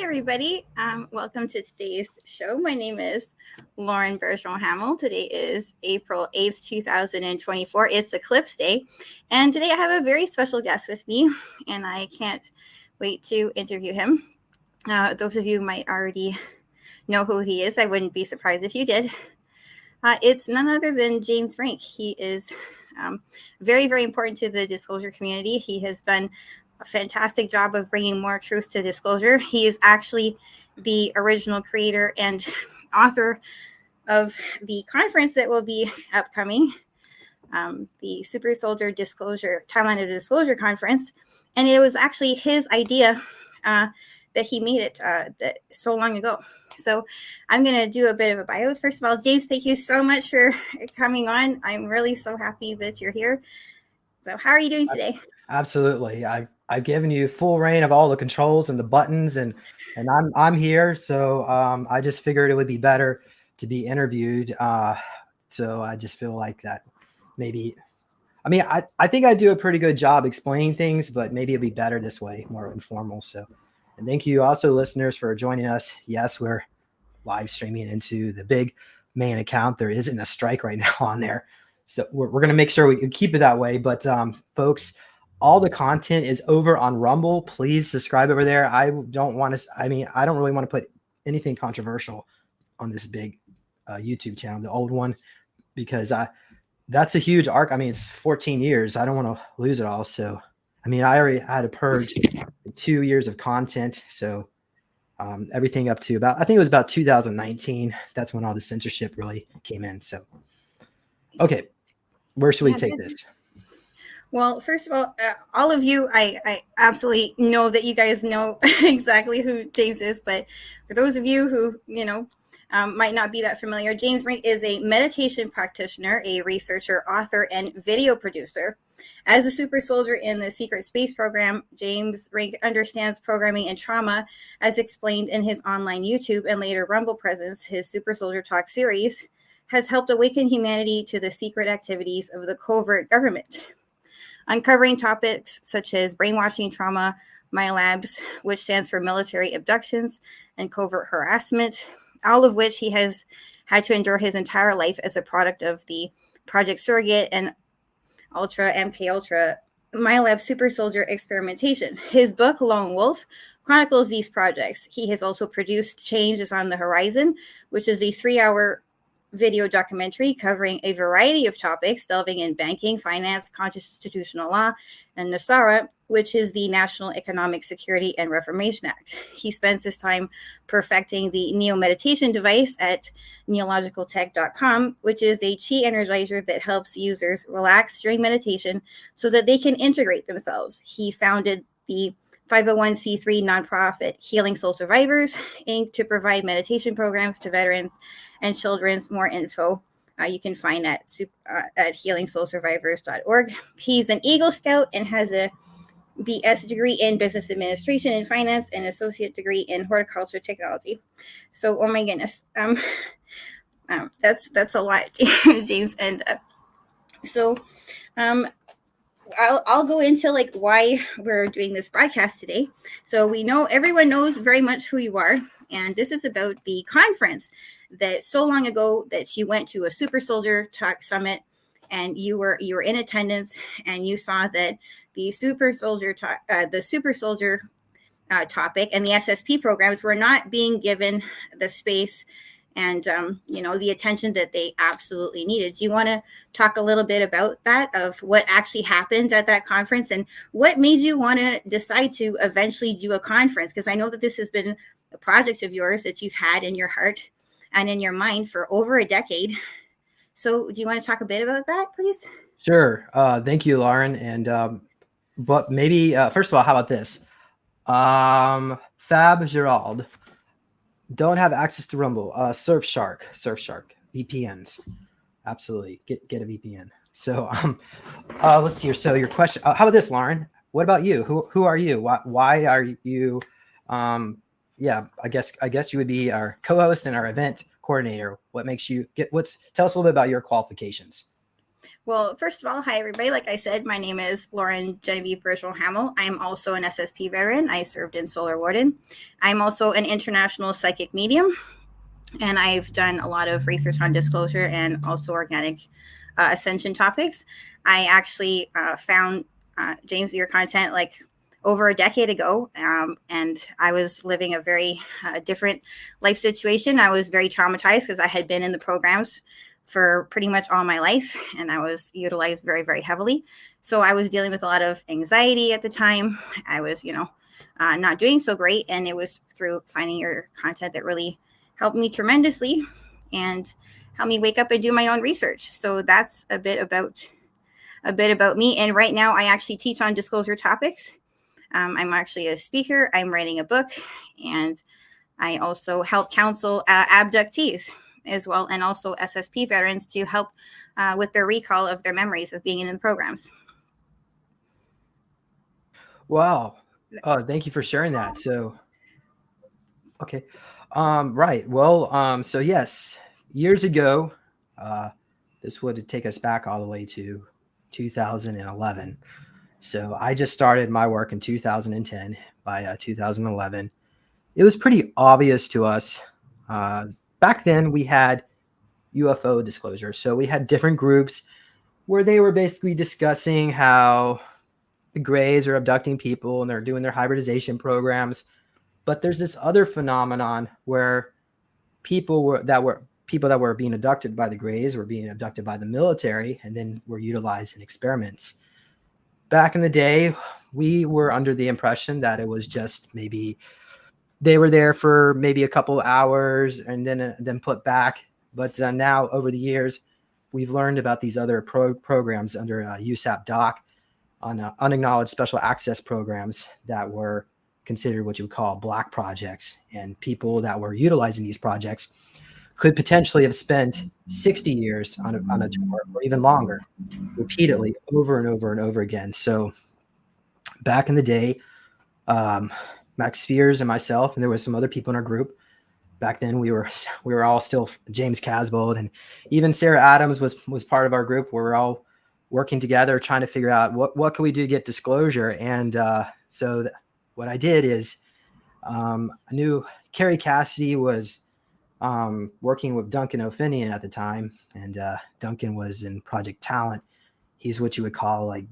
everybody. Welcome to today's show. My name is Lauren Bergeron-Hamel. Today is April 8th, 2024. It's Eclipse Day. And today I have a very special guest with me, and I can't wait to interview him. Those of you might already know who he is. I wouldn't be surprised if you did. It's none other than James Rink. He is very, very important to the disclosure community. He has done a fantastic job of bringing more truth to disclosure. He is actually the original creator and author of the conference that will be upcoming, the Super Soldier Disclosure Timeline of Disclosure Conference. And it was actually his idea that he made it that so long ago. So I'm going to do a bit of a bio. First of all, James, thank you so much for coming on. I'm really so happy that you're here. So how are you doing today? Absolutely. I've given you full reign of all the controls and the buttons, and I'm here. So I just figured it would be better to be interviewed. So I just feel like that maybe. I mean, I think I do a pretty good job explaining things, but maybe it'd be better this way, more informal. So, and thank you also, listeners, for joining us. Yes, we're live streaming into the big main account. There isn't a strike right now on there. So we're going to make sure we keep it that way. But folks, all the content is over on Rumble. Please subscribe over there. I don't really want to put anything controversial on this big YouTube channel, the old one, because that's a huge arc. I mean, it's 14 years. I don't want to lose it all. So, I mean, I already had to purge 2 years of content. So everything up to I think it was about 2019. That's when all the censorship really came in. So, okay, where should we take this? Well, first of all of you, I absolutely know that you guys know exactly who James is. But for those of you who, might not be that familiar, James Rink is a meditation practitioner, a researcher, author, and video producer. As a super soldier in the secret space program, James Rink understands programming and trauma, as explained in his online YouTube and later Rumble presence. His Super Soldier Talk series has helped awaken humanity to the secret activities of the covert government, uncovering topics such as brainwashing, trauma, MILABs, which stands for military abductions, and covert harassment, all of which he has had to endure his entire life as a product of the Project Surrogate and MK Ultra MILAB Super Soldier experimentation. His book, Lone Wolf, chronicles these projects. He has also produced Change is on the Horizon, which is a 3-hour video documentary covering a variety of topics, delving in banking, finance, constitutional law, and NASARA, which is the National Economic Security and Reformation Act. He spends his time perfecting the Neo meditation device at neologicaltech.com, which is a chi energizer that helps users relax during meditation so that they can integrate themselves. He founded the 501c3 nonprofit Healing Soul Survivors, Inc. to provide meditation programs to veterans and children's. More info you can find at healingsoulsurvivors.org. He's an Eagle Scout and has a BS degree in business administration and finance and associate degree in horticulture technology. So, oh my goodness, that's a lot, James. And I'll go into like why we're doing this broadcast today. So we know everyone knows very much who you are, and this is about the conference that so long ago that you went to a Super Soldier Talk Summit, and you were in attendance, and you saw that the Super Soldier topic and the SSP programs were not being given the space and the attention that they absolutely needed. Do you want to talk a little bit about that, of what actually happened at that conference, and what made you want to decide to eventually do a conference? Because I know that this has been a project of yours that you've had in your heart and in your mind for over a decade. So do you want to talk a bit about that, please? Sure. Thank you, Lauren. And but maybe first of all, how about this? Fab Gerald. Don't have access to Rumble. Surfshark, VPNs. Absolutely, get a VPN. So let's see here. So your question. How about this, Lauren? What about you? Who are you? Why are you? Yeah, I guess you would be our co-host and our event coordinator. What makes you tell us a little bit about your qualifications? Well, first of all, hi everybody. Like I said, my name is Lauren Genevieve Burchell Hamill. I'm also an SSP veteran. I served in Solar Warden. I'm also an international psychic medium, and I've done a lot of research on disclosure and also organic ascension topics. I actually found James, your content like over a decade ago, and I was living a very different life situation. I was very traumatized because I had been in the programs for pretty much all my life, and I was utilized very, very heavily. So I was dealing with a lot of anxiety at the time. I was, not doing so great, and it was through finding your content that really helped me tremendously and helped me wake up and do my own research. So that's a bit about me. And right now, I actually teach on disclosure topics. I'm actually a speaker. I'm writing a book, and I also help counsel abductees as well, and also SSP veterans to help with their recall of their memories of being in the programs. Wow. Thank you for sharing that. So, okay. Right. Well, so yes, years ago, uh, this would take us back all the way to 2011. So I just started my work in 2010. By 2011, it was pretty obvious to us. Back then, we had UFO disclosure. So we had different groups where they were basically discussing how the Greys are abducting people and they're doing their hybridization programs. But there's this other phenomenon where people that were being abducted by the Greys were being abducted by the military and then were utilized in experiments. Back in the day, we were under the impression that it was just maybe they were there for maybe a couple hours and then put back. But now over the years, we've learned about these other programs under USAP doc on unacknowledged special access programs that were considered what you would call black projects, and people that were utilizing these projects could potentially have spent 60 years on a tour or even longer, repeatedly over and over and over again. So back in the day, Max Spears and myself, and there was some other people in our group. Back then, we were all still James Casbold, and even Sarah Adams was part of our group. We were all working together, trying to figure out what can we do to get disclosure. And so what I did is I knew Carrie Cassidy was working with Duncan O'Finian at the time, and Duncan was in Project Talent. He's what you would call like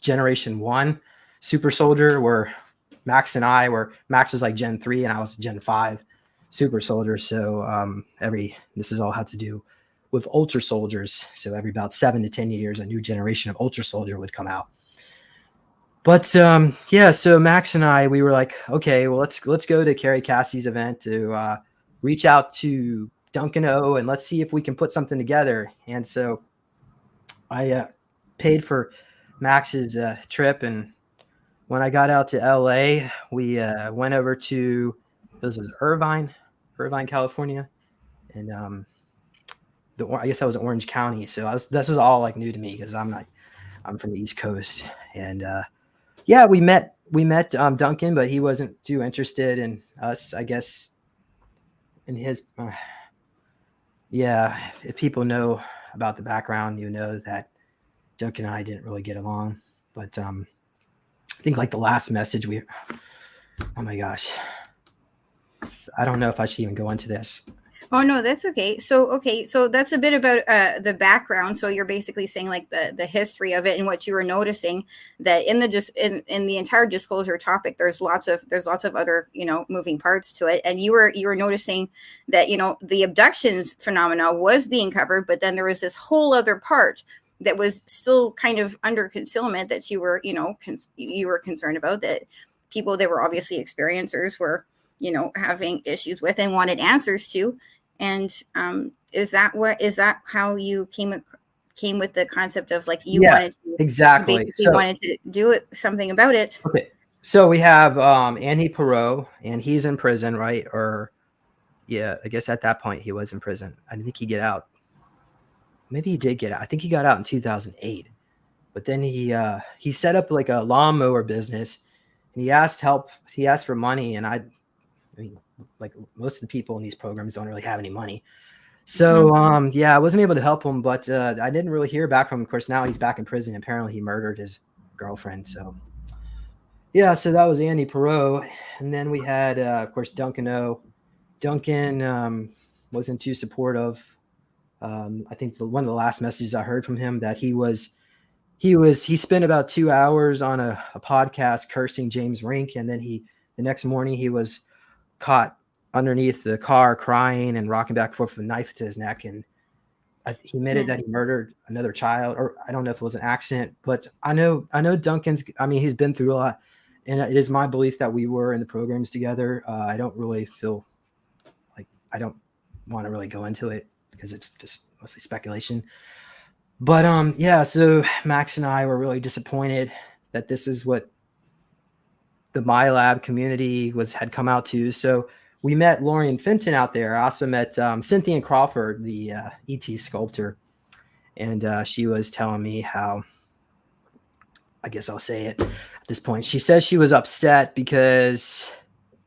Generation 1 super soldier, where Max was like Gen 3 and I was Gen 5 super soldier. So this is all had to do with ultra soldiers. So every about 7 to 10 years, a new generation of ultra soldier would come out. But so Max and I, we were like, okay, well, let's go to Carrie Cassie's event to reach out to Duncan O and let's see if we can put something together. And so I paid for Max's trip, and when I got out to LA, we went over to Irvine, California, and I guess that was Orange County. So this is all like new to me because I'm from the East Coast, and we met Duncan, but he wasn't too interested in us, I guess. In his if people know about the background, you know that Duncan and I didn't really get along. But I think like the last message oh my gosh, I don't know if I should even go into this. Oh no, that's okay. So that's a bit about the background. So you're basically saying like the history of it and what you were noticing, that in the entire disclosure topic, there's lots of other moving parts to it, and you were noticing that the abductions phenomena was being covered, but then there was this whole other part that was still kind of under concealment that you were you were concerned about, that people that were obviously experiencers were having issues with and wanted answers to. And is that how you came with the concept of like you wanted to exactly basically wanted to do something about it? Okay, so we have Andy Perot, and he's in prison, right? Or I guess at that point he was in prison. I didn't think he'd get out. Maybe he did get out. I think he got out in 2008. But then he set up like a lawnmower business, and he asked help. He asked for money, and I mean, like most of the people in these programs don't really have any money. So yeah, I wasn't able to help him, but I didn't really hear back from him. Of course, now he's back in prison. Apparently, he murdered his girlfriend. So yeah, so that was Andy Perot, and then we had, of course, Duncan O. Duncan wasn't too supportive. I think one of the last messages I heard from him that he spent about 2 hours on a podcast cursing James Rink, and then the next morning he was caught underneath the car crying and rocking back and forth with a knife to his neck, and he admitted that he murdered another child, or I don't know if it was an accident, but I know Duncan's. I mean, he's been through a lot, and it is my belief that we were in the programs together. I don't really feel like I don't want to really go into it because it's just mostly speculation. But yeah, so Max and I were really disappointed that this is what the MyLab community had come out to. So we met Laurine Fenton out there. I also met Cynthia Crawford, the ET sculptor, and she was telling me how, I guess I'll say it at this point. She says she was upset because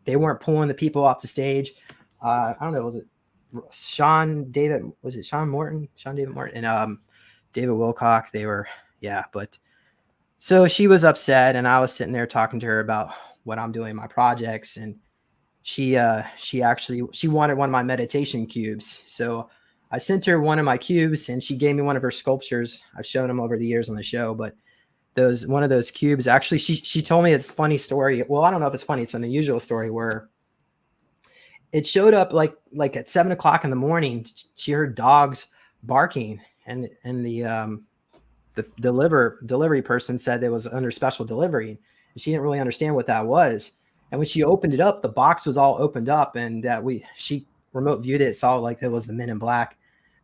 they weren't pulling the people off the stage. I don't know, was it Sean David Morton, and David Wilcock? They were, yeah, but so she was upset, and I was sitting there talking to her about what I'm doing in my projects, and she wanted one of my meditation cubes. So I sent her one of my cubes, and she gave me one of her sculptures. I've shown them over the years on the show, but one of those cubes, actually, she told me it's a funny story. Well, I don't know if it's funny. It's an unusual story where it showed up like at 7:00 in the morning. She heard dogs barking, and the delivery person said it was under special delivery, and she didn't really understand what that was. And when she opened it up, the box was all opened up, and she remote viewed it, saw like it was the Men in Black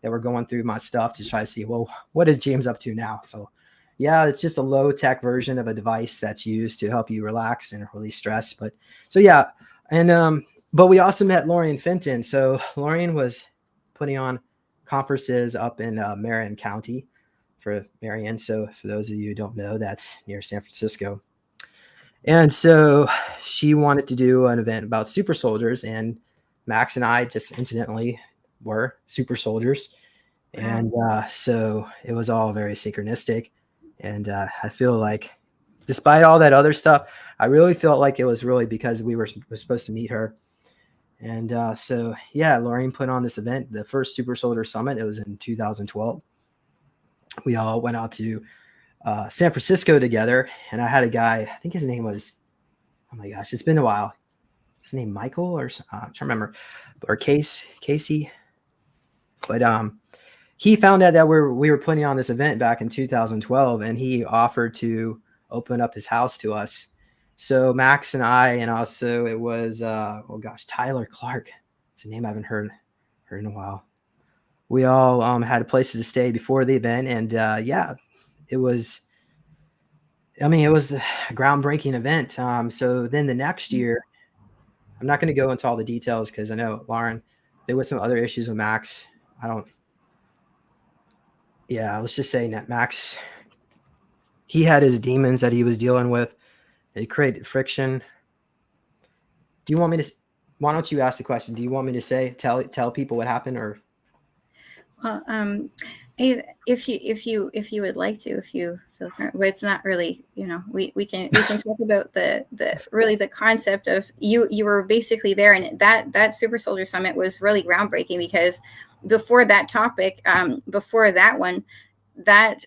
that were going through my stuff to try to see, well, what is James up to now? So yeah, it's just a low tech version of a device that's used to help you relax and release stress. But so yeah, and but we also met Laurine Fenton. So Laurine was putting on conferences up in Marion County for Marion. So for those of you who don't know, that's near San Francisco. And so she wanted to do an event about super soldiers, and Max and I just incidentally were super soldiers. And so it was all very synchronistic. And I feel like despite all that other stuff, I really felt like it was really because we were supposed to meet her. And so, yeah, Laurine put on this event, the first Super Soldier Summit. It was in 2012. We all went out to San Francisco together, and I had a guy, I think his name was, oh my gosh, it's been a while. His name Michael, or I'm trying to remember, or Casey. But he found out that we were putting on this event back in 2012, and he offered to open up his house to us. So Max and I, and also it was Tyler Clark. It's a name I haven't heard in a while. We all had places to stay before the event, and yeah, it was the groundbreaking event. So then the next year, I'm not going to go into all the details because I know Lauren, there was some other issues with Max. Let's just say that Max, he had his demons that he was dealing with. It created friction. Why don't you ask the question? Do you want me to tell people what happened, or? Well, if you would like to, if you feel, well, it's not really, we can talk about the concept of you were basically there, and that Super Soldier Summit was really groundbreaking because before that topic, before that one, that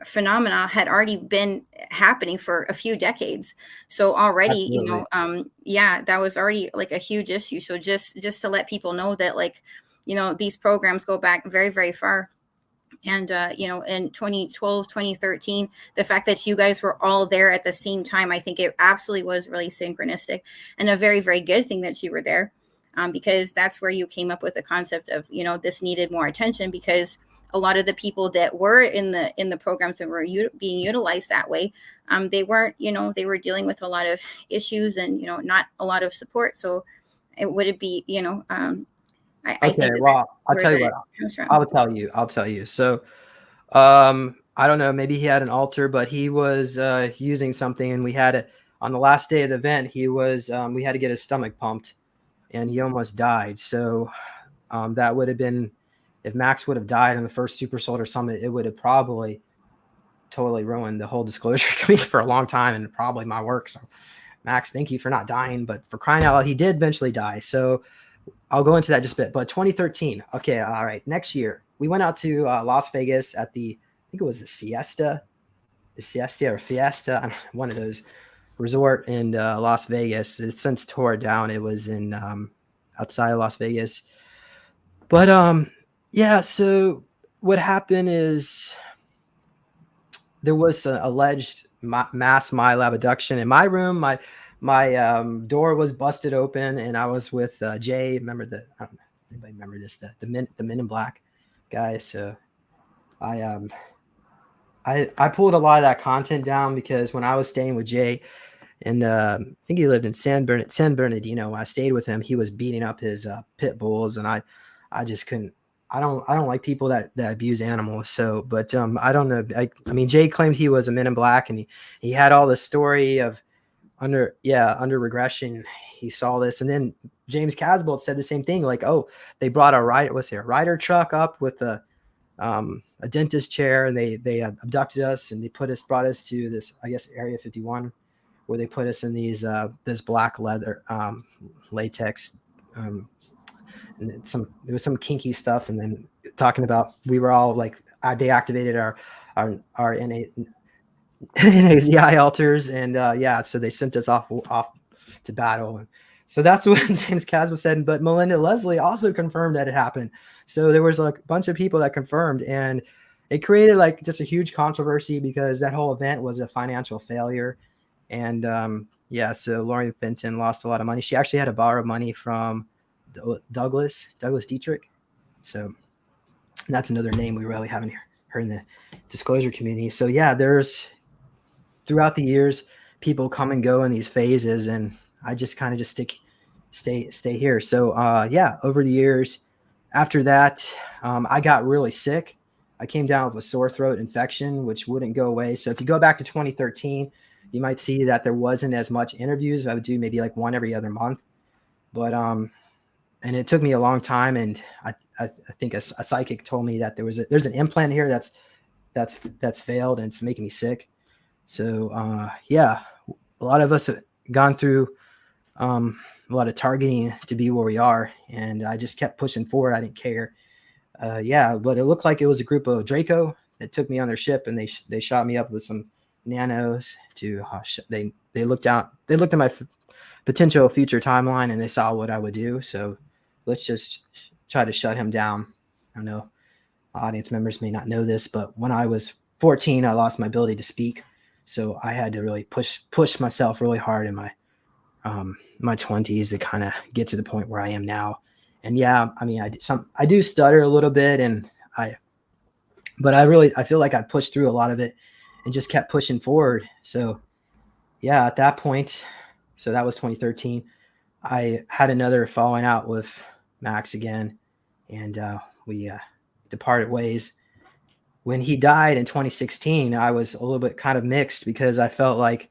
phenomena had already been happening for a few decades. So already, Absolutely. That was already like a huge issue. So just to let people know that, like, these programs go back very, very far. And, in 2012, 2013, the fact that you guys were all there at the same time, I think it absolutely was really synchronistic, and a very, very good thing that you were there, because that's where you came up with the concept of, this needed more attention, because a lot of the people that were in the programs that were being utilized that way, they weren't, they were dealing with a lot of issues and, not a lot of support. So it be, I think Well, I'll tell you what. I'll tell you. So, I don't know. Maybe he had an altar, but he was using something, and we had it on the last day of the event. He was we had to get his stomach pumped, and he almost died. So, That would have been, if Max would have died on the first Super Soldier Summit, it would have probably totally ruined the whole disclosure committee for a long time and probably my work. So Max, thank you for not dying, but for crying out loud, he did eventually die. So I'll go into that just a bit. But 2013, okay, all right. Next year, we went out to Las Vegas at I think it was the Siesta or Fiesta, one of those resort in Las Vegas. It's since tore down. It was in outside of Las Vegas. But yeah. So what happened is there was an alleged mass MyLab abduction in my room. My door was busted open, and I was with Jay. Remember the? I don't know if anybody remember this? The Men in Black guy. So I I pulled a lot of that content down because when I was staying with Jay, and I think he lived in San Bernardino. When I stayed with him, he was beating up his pit bulls, and I just couldn't. I don't like people that abuse animals. So, but I don't know. I mean, Jay claimed he was a Men in Black, and he had all the story of under regression. He saw this, and then James Casbolt said the same thing. Like, oh, they brought a rider truck up with a dentist chair, and they abducted us, and they brought us to this, I guess, Area 51, where they put us in these this black leather latex, and there was some kinky stuff, and then talking about we were all like they activated our NAZI alters, and yeah, so they sent us off to battle. And so that's what James Caswell said. But Melinda Leslie also confirmed that it happened. So there was like a bunch of people that confirmed, and it created like just a huge controversy because that whole event was a financial failure. And yeah, so Laurine Fenton lost a lot of money. She actually had to borrow money from Douglas Dietrich. So that's another name we really haven't heard in the disclosure community. So yeah, there's throughout the years, people come and go in these phases, and I just kind of just stay here. So yeah, over the years, after that, I got really sick. I came down with a sore throat infection, which wouldn't go away. So if you go back to 2013, you might see that there wasn't as much interviews. I would do maybe like one every other month, but and it took me a long time. And I think a psychic told me that there's an implant here that's failed, and it's making me sick. So yeah, a lot of us have gone through a lot of targeting to be where we are, and I just kept pushing forward. I didn't care. Yeah, but it looked like it was a group of Draco that took me on their ship, and they shot me up with some nanos to they looked at my potential future timeline, and they saw what I would do. So let's just try to shut him down. I don't know, audience members may not know this, but when I was 14, I lost my ability to speak. So I had to really push myself really hard in my 20s to kind of get to the point where I am now. And yeah, I mean, I do stutter a little bit, but I feel like I pushed through a lot of it and just kept pushing forward. So yeah, at that point, so that was 2013. I had another falling out with Max again, and we departed ways. When he died in 2016, I was a little bit kind of mixed because I felt like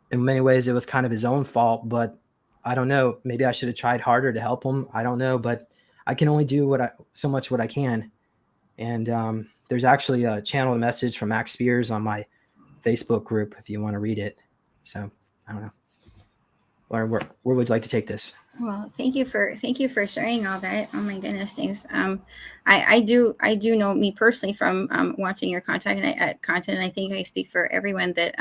in many ways it was kind of his own fault, but I don't know. Maybe I should have tried harder to help him. I don't know, but I can only do so much what I can. And there's actually a channeled message from Max Spears on my Facebook group if you want to read it. So I don't know. Lauren, where would you like to take this? Well, thank you for sharing all that. Oh my goodness, thanks. I do know me personally from watching your content, and I think I speak for everyone that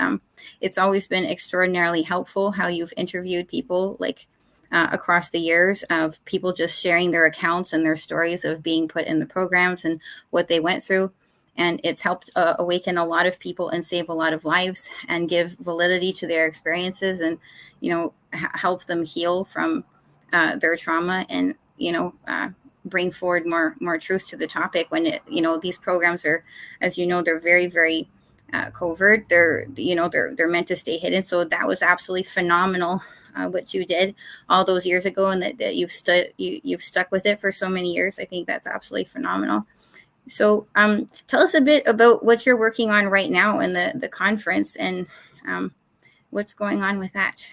it's always been extraordinarily helpful how you've interviewed people like across the years of people just sharing their accounts and their stories of being put in the programs and what they went through. And it's helped awaken a lot of people and save a lot of lives and give validity to their experiences and, help them heal from their trauma and, bring forward more truth to the topic when these programs are, as they're very, very covert. They're meant to stay hidden. So that was absolutely phenomenal what you did all those years ago, and that you've stuck with it for so many years. I think that's absolutely phenomenal. So tell us a bit about what you're working on right now in the conference and what's going on with that.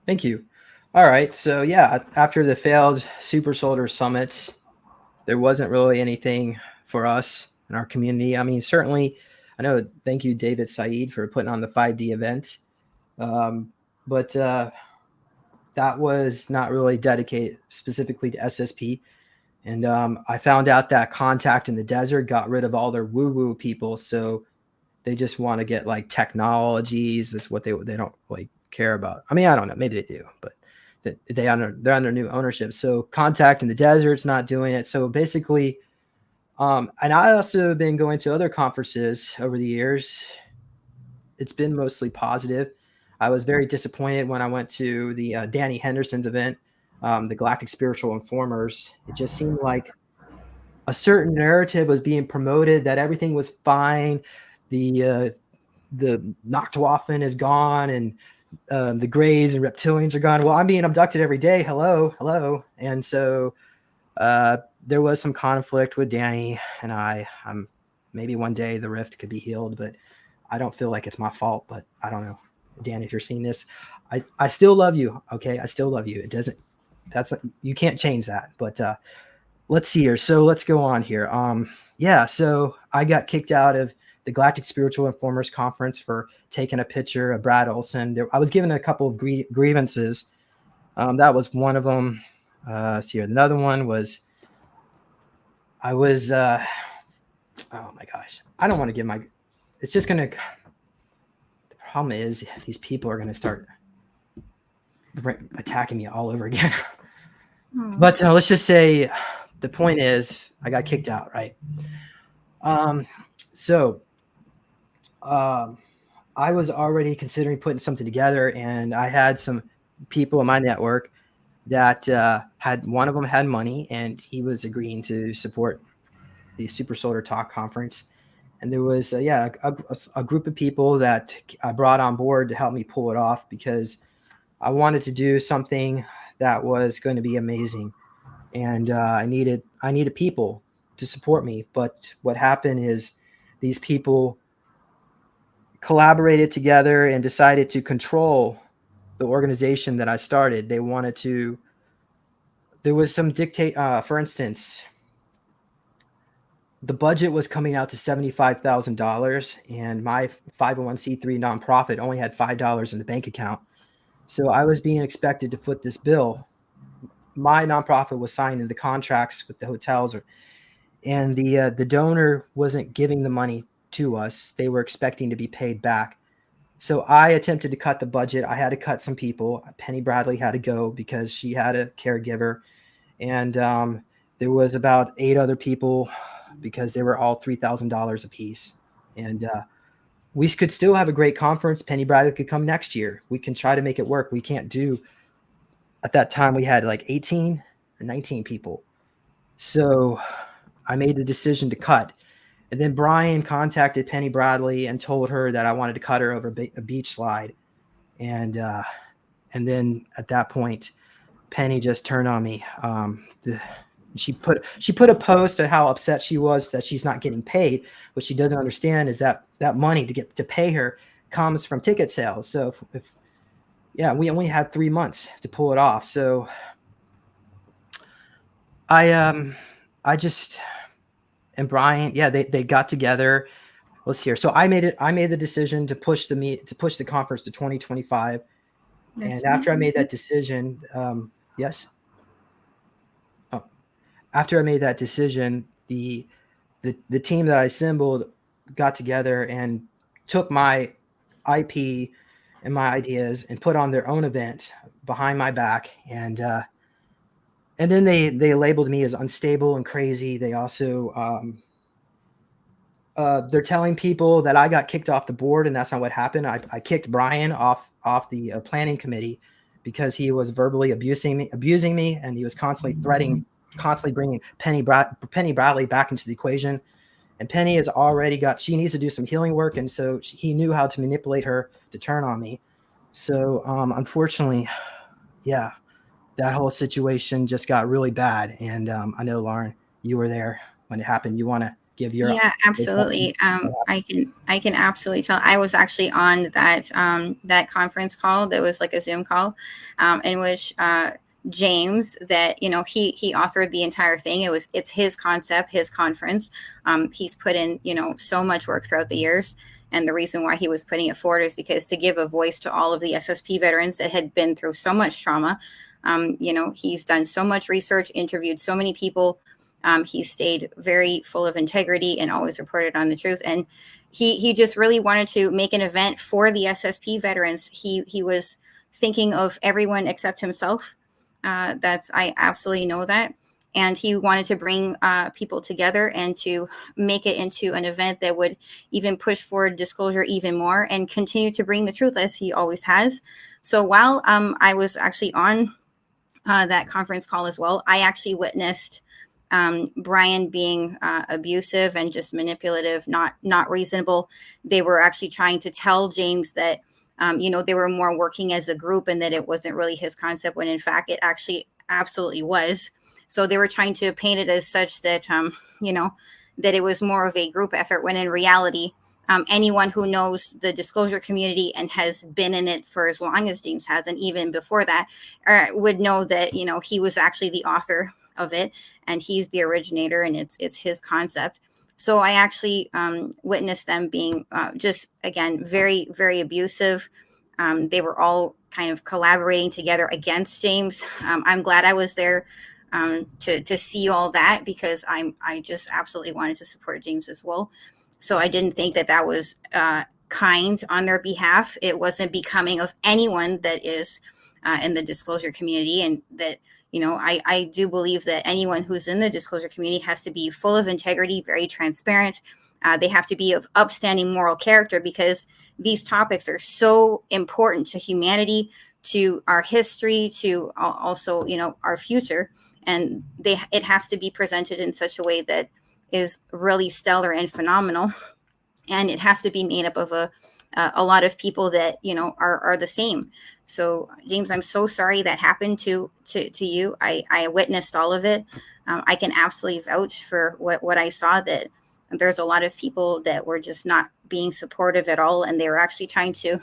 Thank you. All right. So yeah, after the failed Super Soldier Summits, there wasn't really anything for us in our community. I mean, certainly, I know. Thank you, David Saeed, for putting on the 5D event, but that was not really dedicated specifically to SSP. And I found out that Contact in the Desert got rid of all their woo-woo people, so they just want to get like technologies. Is what they don't like care about. I mean, I don't know. Maybe they do, but they're under new ownership. So Contact in the Desert's not doing it. So basically, and I also have been going to other conferences over the years. It's been mostly positive. I was very disappointed when I went to the Danny Henderson's event, the Galactic Spiritual Informers. It just seemed like a certain narrative was being promoted that everything was fine. The Nachtwaffen is gone, and the Greys and reptilians are gone. Well, I'm being abducted every day. Hello, hello. And so there was some conflict with Danny and I. Maybe one day the rift could be healed, but I don't feel like it's my fault. But I don't know, Dan, if you're seeing this, I still love you. Okay, I still love you. It doesn't. You can't change that. But let's see here. So let's go on here. Yeah. So I got kicked out of the Galactic Spiritual Informers Conference for taking a picture of Brad Olson. I was given a couple of grievances. That was one of them. See here. Another one was I was. Oh my gosh! I don't want to give my. It's just gonna. The problem is these people are gonna start attacking me all over again. But let's just say the point is I got kicked out, right? So I was already considering putting something together, and I had some people in my network that had, one of them had money, and he was agreeing to support the Super Solar Talk conference. And there was a group of people that I brought on board to help me pull it off, because I wanted to do something that was going to be amazing, and I needed people to support me. But what happened is these people collaborated together and decided to control the organization that I started. They wanted to. There was some dictate. For instance, the budget was coming out to $75,000, and my 501c3 nonprofit only had $5 in the bank account. So I was being expected to foot this bill. My nonprofit was signing the contracts with the hotels, and the donor wasn't giving the money to us. They were expecting to be paid back. So I attempted to cut the budget. I had to cut some people. Penny Bradley had to go because she had a caregiver, and there was about 8 other people because they were all $3,000 a piece. And we could still have a great conference. Penny Bradley could come next year. We can try to make it work. We can't do. At that time, we had like 18 or 19 people. So I made the decision to cut. And then Brian contacted Penny Bradley and told her that I wanted to cut her over a beach slide. And then at that point, Penny just turned on me. She put a post on how upset she was that she's not getting paid. What she doesn't understand is that money to pay her comes from ticket sales. So we only had 3 months to pull it off. So I just, and Brian, they got together. Let's see here. So I made the decision to push the conference to 2025. And after I made that decision, yes. Oh, after I made that decision, the team that I assembled got together and took my IP and my ideas and put on their own event behind my back. And then they labeled me as unstable and crazy. They also they're telling people that I got kicked off the board, and that's not what happened. I kicked Brian off the planning committee because he was verbally abusing me, and he was constantly bringing Penny Bradley back into the equation. And Penny has already she needs to do some healing work, and so he knew how to manipulate her to turn on me. So unfortunately, that whole situation just got really bad. And I know, Lauren, you were there when it happened. You want to give your absolutely. I can absolutely tell. I was actually on that conference call. That was like a Zoom call, in which James that, you know, he authored the entire thing. It's his concept, his conference. He's put in, you know, so much work throughout the years. And the reason why he was putting it forward is because to give a voice to all of the SSP veterans that had been through so much trauma. You know, he's done so much research, interviewed so many people. He stayed very full of integrity and always reported on the truth. And he just really wanted to make an event for the SSP veterans. He was thinking of everyone except himself. I absolutely know that. And he wanted to bring people together and to make it into an event that would even push forward disclosure even more and continue to bring the truth as he always has. So while I was actually on that conference call as well, I actually witnessed Brian being abusive and just manipulative, not reasonable. They were actually trying to tell James that you know, they were more working as a group and that it wasn't really his concept, when in fact it actually absolutely was. So they were trying to paint it as such that you know, that it was more of a group effort, when in reality anyone who knows the disclosure community and has been in it for as long as James has, and even before that, would know that, you know, he was actually the author of it and he's the originator and it's his concept. So I actually witnessed them being just, again, very, very abusive. They were all kind of collaborating together against James. I'm glad I was there to see all that, because I just absolutely wanted to support James as well. So I didn't think that was kind on their behalf. It wasn't becoming of anyone that is in the disclosure community, and that, you know, I do believe that anyone who's in the disclosure community has to be full of integrity, very transparent. They have to be of upstanding moral character, because these topics are so important to humanity, to our history, to also, you know, our future. And it has to be presented in such a way that is really stellar and phenomenal. And it has to be made up of a lot of people that, you know, are the same. So James, I'm so sorry that happened to you. I witnessed all of it. I can absolutely vouch for what I saw, that there's a lot of people that were just not being supportive at all, and they were actually trying to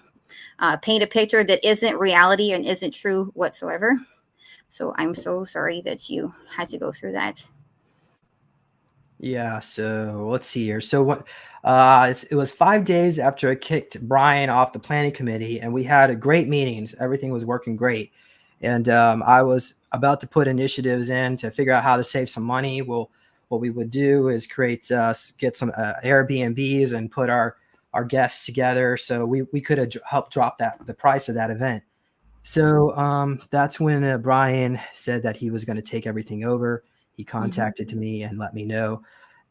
paint a picture that isn't reality and isn't true whatsoever. So I'm so sorry that you had to go through that. Yeah, so let's see here. So what it was 5 days after I kicked Brian off the planning committee, and we had a great meetings. Everything was working great. And I was about to put initiatives in to figure out how to save some money. Well, what we would do is get some Airbnbs and put our guests together, so we could have helped drop the price of that event. So that's when Brian said that he was going to take everything over. He contacted to me and let me know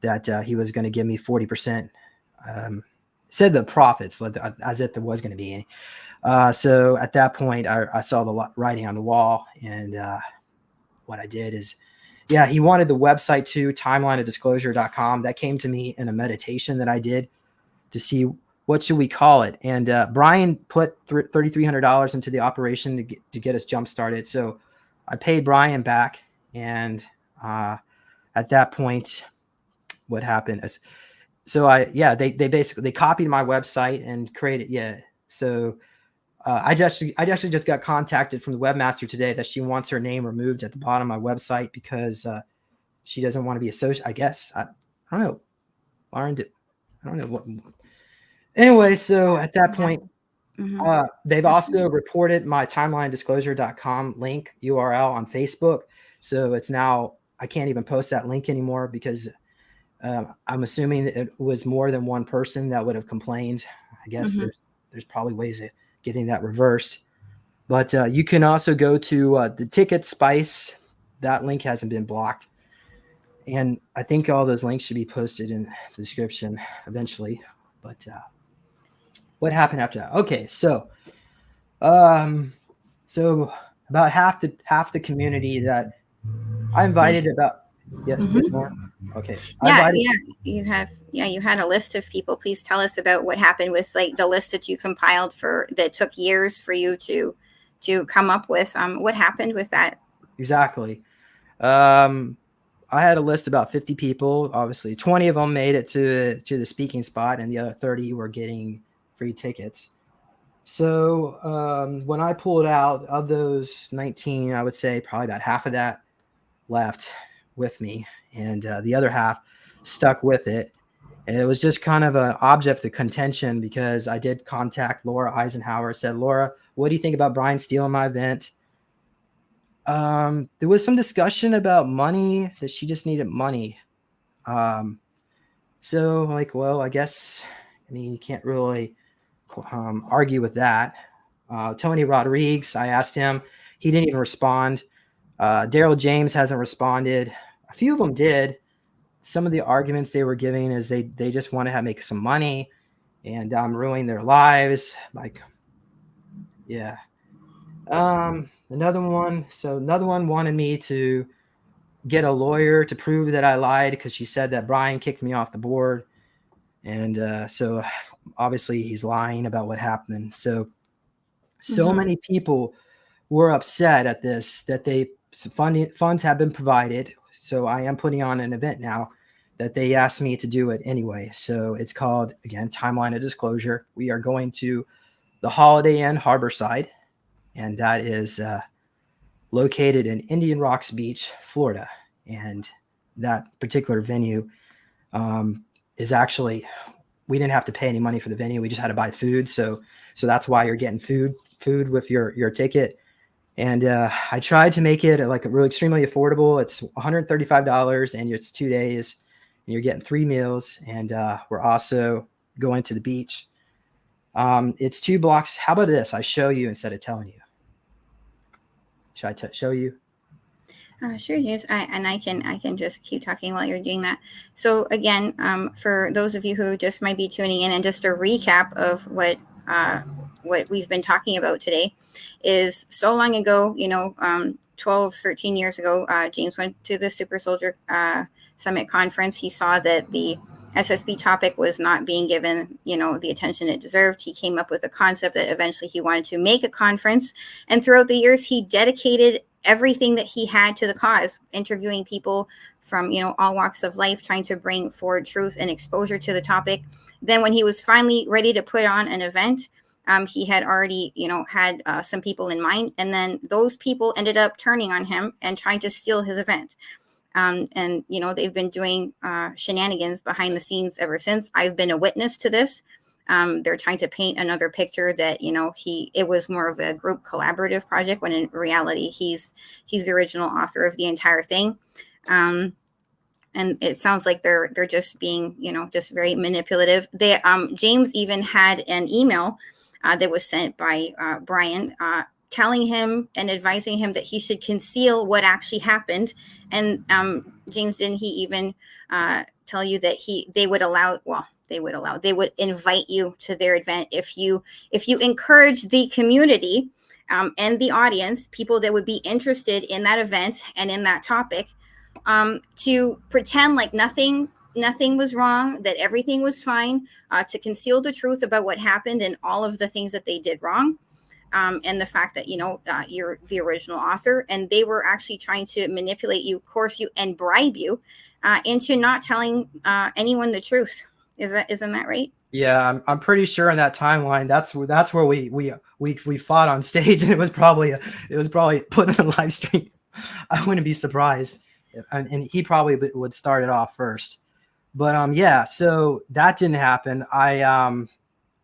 that he was going to give me 40%. Said the profits, as if there was going to be any. So at that point, I saw the writing on the wall, and what I did is, yeah, he wanted the website too, timelineofdisclosure.com. That came to me in a meditation that I did to see what should we call it. And Brian put $3,300 into the operation to get us jump started. So I paid Brian back, and at that point, what happened is, they basically copied my website and created, yeah. So I actually just got contacted from the webmaster today that she wants her name removed at the bottom of my website, because she doesn't want to be associated. I guess I don't know. Lauren, I don't know what. Anyway, so at that point, they've also reported my timelinedisclosure.com link URL on Facebook. So it's now, I can't even post that link anymore, because I'm assuming that it was more than one person that would have complained. I guess there's probably ways of getting that reversed. But you can also go to the Ticket Spice. That link hasn't been blocked. And I think all those links should be posted in the description eventually. But what happened after that? Okay, so about half the community that I invited about. Yes, there's more. Okay. Yeah, you had a list of people. Please tell us about what happened with, like, the list that you compiled that took years for you to come up with. What happened with that? Exactly. I had a list about 50 people. Obviously, 20 of them made it to the speaking spot, and the other 30 were getting free tickets. So when I pulled out of those 19, I would say probably about half of that left with me, and the other half stuck with it. And it was just kind of an object of contention because I did contact Laura Eisenhower. Said, Laura, what do you think about Brian stealing my event? There was some discussion about money, that she just needed money. Um, so like, well, I guess, I mean, you can't really argue with that. Tony Rodriguez, I asked him, he didn't even respond. Daryl James hasn't responded. A few of them did. Some of the arguments they were giving is they just want to make some money, and I'm ruining their lives. Like, yeah. Another one. So another one wanted me to get a lawyer to prove that I lied because she said that Brian kicked me off the board, and so obviously he's lying about what happened. So Mm-hmm. many people were upset at this, that funds have been provided. So I am putting on an event now that they asked me to do it anyway. So it's called, again, Timeline of Disclosure. We are going to the Holiday Inn Harborside, and that is located in Indian Rocks Beach, Florida. And that particular venue is actually, we didn't have to pay any money for the venue. We just had to buy food. So that's why you're getting food with your ticket. And I tried to make it like a really extremely affordable. It's $135, and it's 2 days, and you're getting 3 meals. And we're also going to the beach. It's 2 blocks. How about this? I show you instead of telling you. Should I show you? Sure, James. I can just keep talking while you're doing that. So again, for those of you who just might be tuning in, and just a recap of what we've been talking about today, is so long ago, 12, 13 years ago, James went to the Super Soldier Summit conference. He saw that the SSB topic was not being given, the attention it deserved. He came up with a concept that eventually he wanted to make a conference. And throughout the years, he dedicated everything that he had to the cause, interviewing people from, all walks of life, trying to bring forward truth and exposure to the topic. Then when he was finally ready to put on an event, he had already, had some people in mind. And then those people ended up turning on him and trying to steal his event. And they've been doing shenanigans behind the scenes ever since. I've been a witness to this. They're trying to paint another picture that it was more of a group collaborative project, when in reality he's the original author of the entire thing. And it sounds like they're just being just very manipulative. James even had an email that was sent by Brian, telling him and advising him that he should conceal what actually happened. And James, didn't he even tell you that they would invite you to their event if you encourage the community and the audience, people that would be interested in that event and in that topic, to pretend like nothing was wrong, that everything was fine, to conceal the truth about what happened and all of the things that they did wrong. And the fact that you're the original author, and they were actually trying to manipulate you, coerce you, and bribe you into not telling anyone the truth. Isn't that right? Yeah, I'm pretty sure in that timeline that's where we fought on stage, and it was probably put on a live stream. I wouldn't be surprised, and he probably would start it off first. But yeah, so that didn't happen. I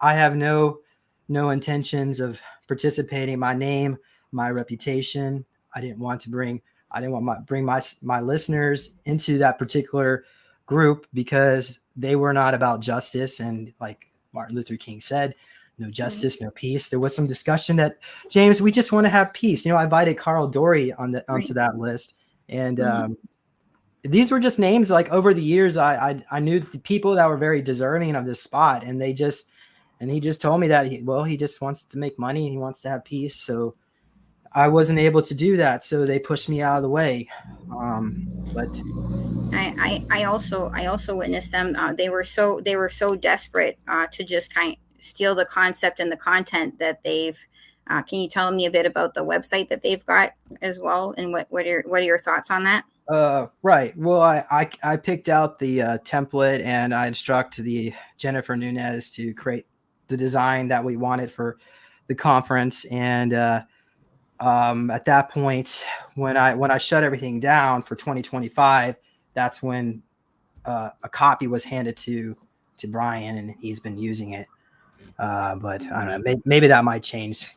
have no intentions of participating. My name, my reputation. I didn't want to bring my listeners into that particular group, because they were not about justice. And like Martin Luther King said, no justice, no peace. There was some discussion that, James, we just want to have peace. I invited Carl Dory onto that list. And these were just names, like, over the years, I knew the people that were very deserving of this spot. And he just told me that he just wants to make money and he wants to have peace. So I wasn't able to do that. So they pushed me out of the way. But I also witnessed them. They were so desperate to just kind of steal the concept and the content that they've. Can you tell me a bit about the website that they've got as well, and what are your thoughts on that? Right. Well, I picked out the template, and I instruct the Jennifer Nunez to create the design that we wanted for the conference. And at that point, when I shut everything down for 2025, that's when a copy was handed to Brian, and he's been using it. But I don't know. Maybe that might change.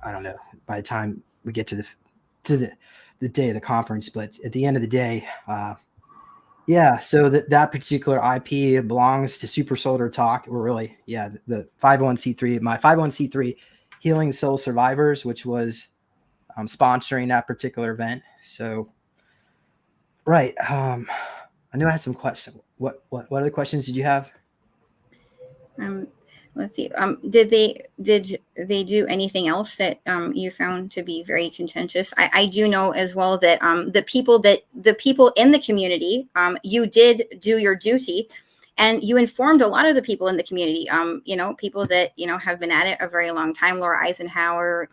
I don't know by the time we get to the day of the conference. But at the end of the day, yeah. So that particular IP belongs to Super Soldier Talk. Or really, yeah, the 501c3, my 501c3 Healing Soul Survivors, which was sponsoring that particular event. So, right. I knew I had some questions. What other questions did you have? Um, let's see. Did they do anything else that you found to be very contentious? I do know as well that the people in the community, you did do your duty, and you informed a lot of the people in the community. People that have been at it a very long time. Laura Eisenhower.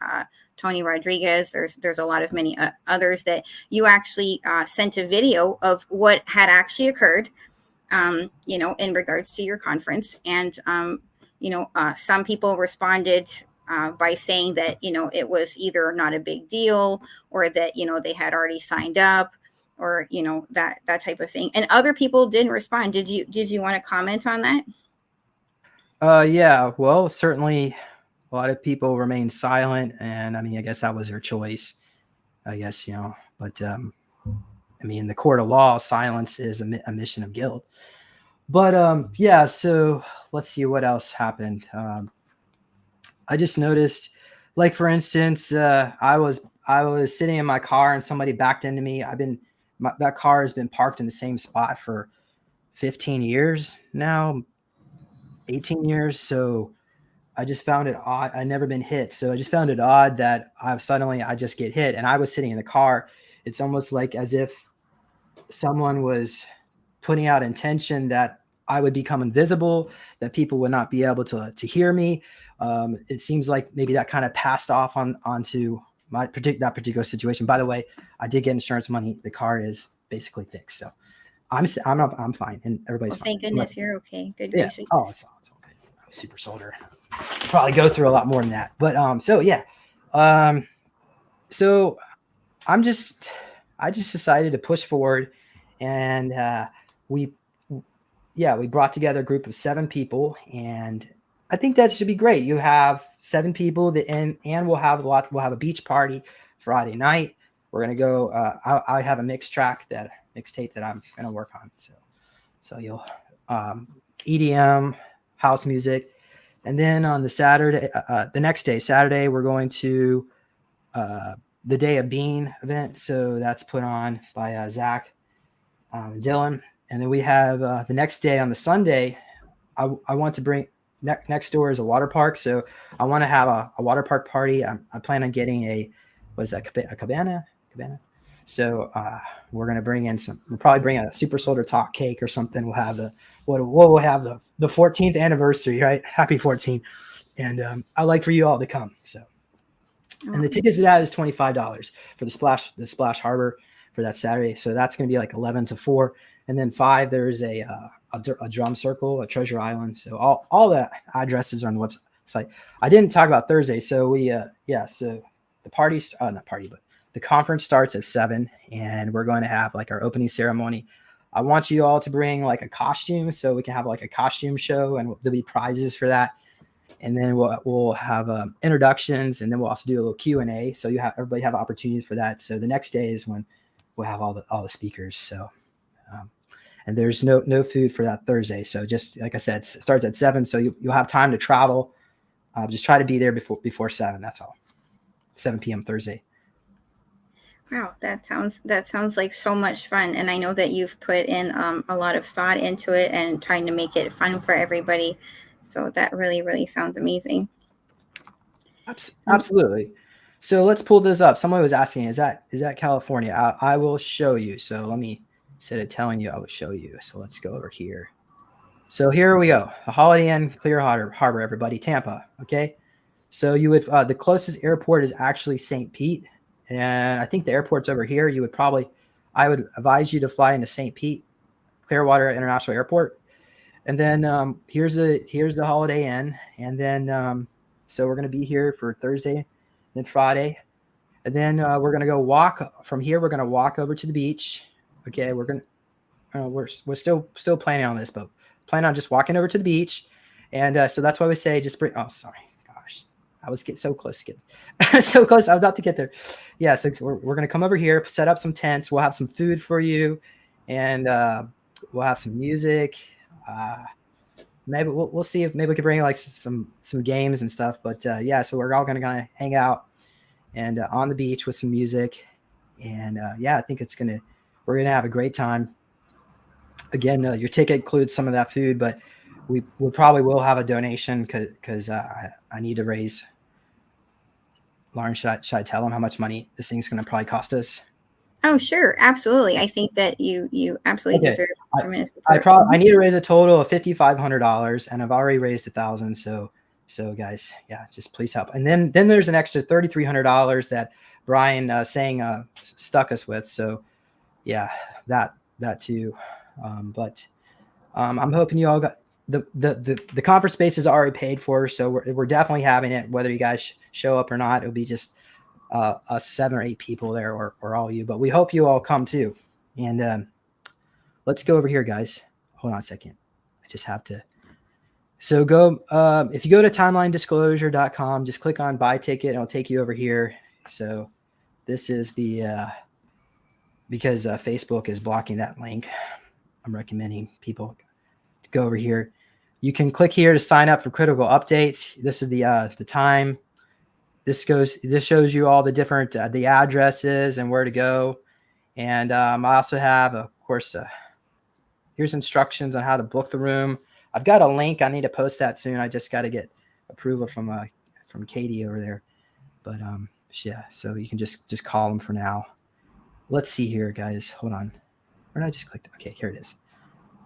Tony Rodriguez. There's a lot of many others that you actually sent a video of what had actually occurred, in regards to your conference. And, some people responded by saying that, it was either not a big deal, or that, they had already signed up, or, that type of thing. And other people didn't respond. Did you want to comment on that? Yeah. Well, certainly a lot of people remain silent, and I mean, I guess that was their choice. I guess but I mean, in the court of law, silence is a mission of guilt. But yeah. So let's see what else happened. I just noticed, like for instance, I was sitting in my car and somebody backed into me. That car has been parked in the same spot for 15 years now, 18 years. So I just found it odd. I'd never been hit. So I just found it odd that I just get hit, and I was sitting in the car. It's almost like as if someone was putting out intention that I would become invisible, that people would not be able to hear me. It seems like maybe that kind of passed off onto that particular situation. By the way, I did get insurance money. The car is basically fixed, so I'm fine, and everybody's Well, fine. thank goodness you're okay. Good Yeah. gracious. Oh, it's all good. I'm a super soldier. Probably go through a lot more than that. But so yeah. So I'm just I just decided to push forward, and we we brought together a group of 7 people, and I think that should be great. You have 7 people and we'll have a beach party Friday night. We're gonna go. I have a mixtape that I'm gonna work on. So you'll EDM, house music, and then on the next day, Saturday, we're going to the Day of Being event. So that's put on by Zach and Dylan. And then we have the next day on the Sunday, I want to bring next door is a water park. So I want to have a water park party. I plan on getting a cabana? So we're going to we'll probably bring a Super Soldier Talk cake or something. We'll have we'll have the 14th anniversary, right? Happy 14th. And I'd like for you all to come. So, and the tickets to that is $25 for the Splash Harbor for that Saturday. So that's going to be like 11 to 4. And then 5, there's a drum circle, a Treasure Island. So all the addresses are on the website. I didn't talk about Thursday. So so the party's not party, but the conference starts at 7, and we're going to have like our opening ceremony. I want you all to bring like a costume, so we can have like a costume show, and there'll be prizes for that. And then we'll have introductions, and then we'll also do a little Q&A. So everybody have opportunity for that. So the next day is when we'll have all the speakers. So and there's no food for that Thursday. So just like I said, it starts at 7, so you'll have time to travel. Just try to be there before 7. That's all. 7 p.m. Thursday. Wow, that sounds like so much fun, and I know that you've put in a lot of thought into it and trying to make it fun for everybody. So that really, really sounds amazing. Absolutely. So let's pull this up. Someone was asking, is that California? I will show you. So let me, instead of telling you, I will show you. So let's go over here. So here we go. The Holiday Inn Clear Harbor, everybody, Tampa. Okay. So you would the closest airport is actually St. Pete, and I think the airport's over here. I would advise you to fly into St. Pete, Clearwater International Airport, and then here's the Holiday Inn, and then So we're going to be here for Thursday, then Friday, and then we're going to go walk from here. We're going to walk over to the beach. Okay, we're still planning on this, but plan on just walking over to the beach, and so that's why we say just bring. Oh, sorry, gosh, I was getting so close to get so close. I was about to get there. Yeah, so we're gonna come over here, set up some tents. We'll have some food for you, and we'll have some music. Maybe we'll see if maybe we can bring like some games and stuff. But yeah, so we're all gonna hang out and on the beach with some music, and yeah, I think we're gonna have a great time. Again, your ticket includes some of that food, but we'll probably will have a donation because I need to raise. Lauren, should I tell them how much money this thing's going to probably cost us? Oh, sure, absolutely. I think that you absolutely Okay, deserve I tremendous I, support. I need to raise a total of $5,500, and I've already raised 1,000. So guys, yeah, just please help. And then there's an extra $3,300 that Brian saying stuck us with. So yeah, that too. But I'm hoping you all got the conference space is already paid for, so we're definitely having it. Whether you guys show up or not, it'll be just us 7 or 8 people there, or all you. But we hope you all come too. And let's go over here, guys. Hold on a second. I just have to. So go if you go to timelinedisclosure.com, just click on buy ticket, and it'll take you over here. So this is the because Facebook is blocking that link. I'm recommending people to go over here. You can click here to sign up for critical updates. This is the time. This shows you all the different the addresses and where to go. And I also have, of course, here's instructions on how to book the room. I've got a link. I need to post that soon. I just got to get approval from Katie over there. But yeah, so you can just call them for now. Let's see here, guys. Hold on. Where did I just click? Okay, here it is.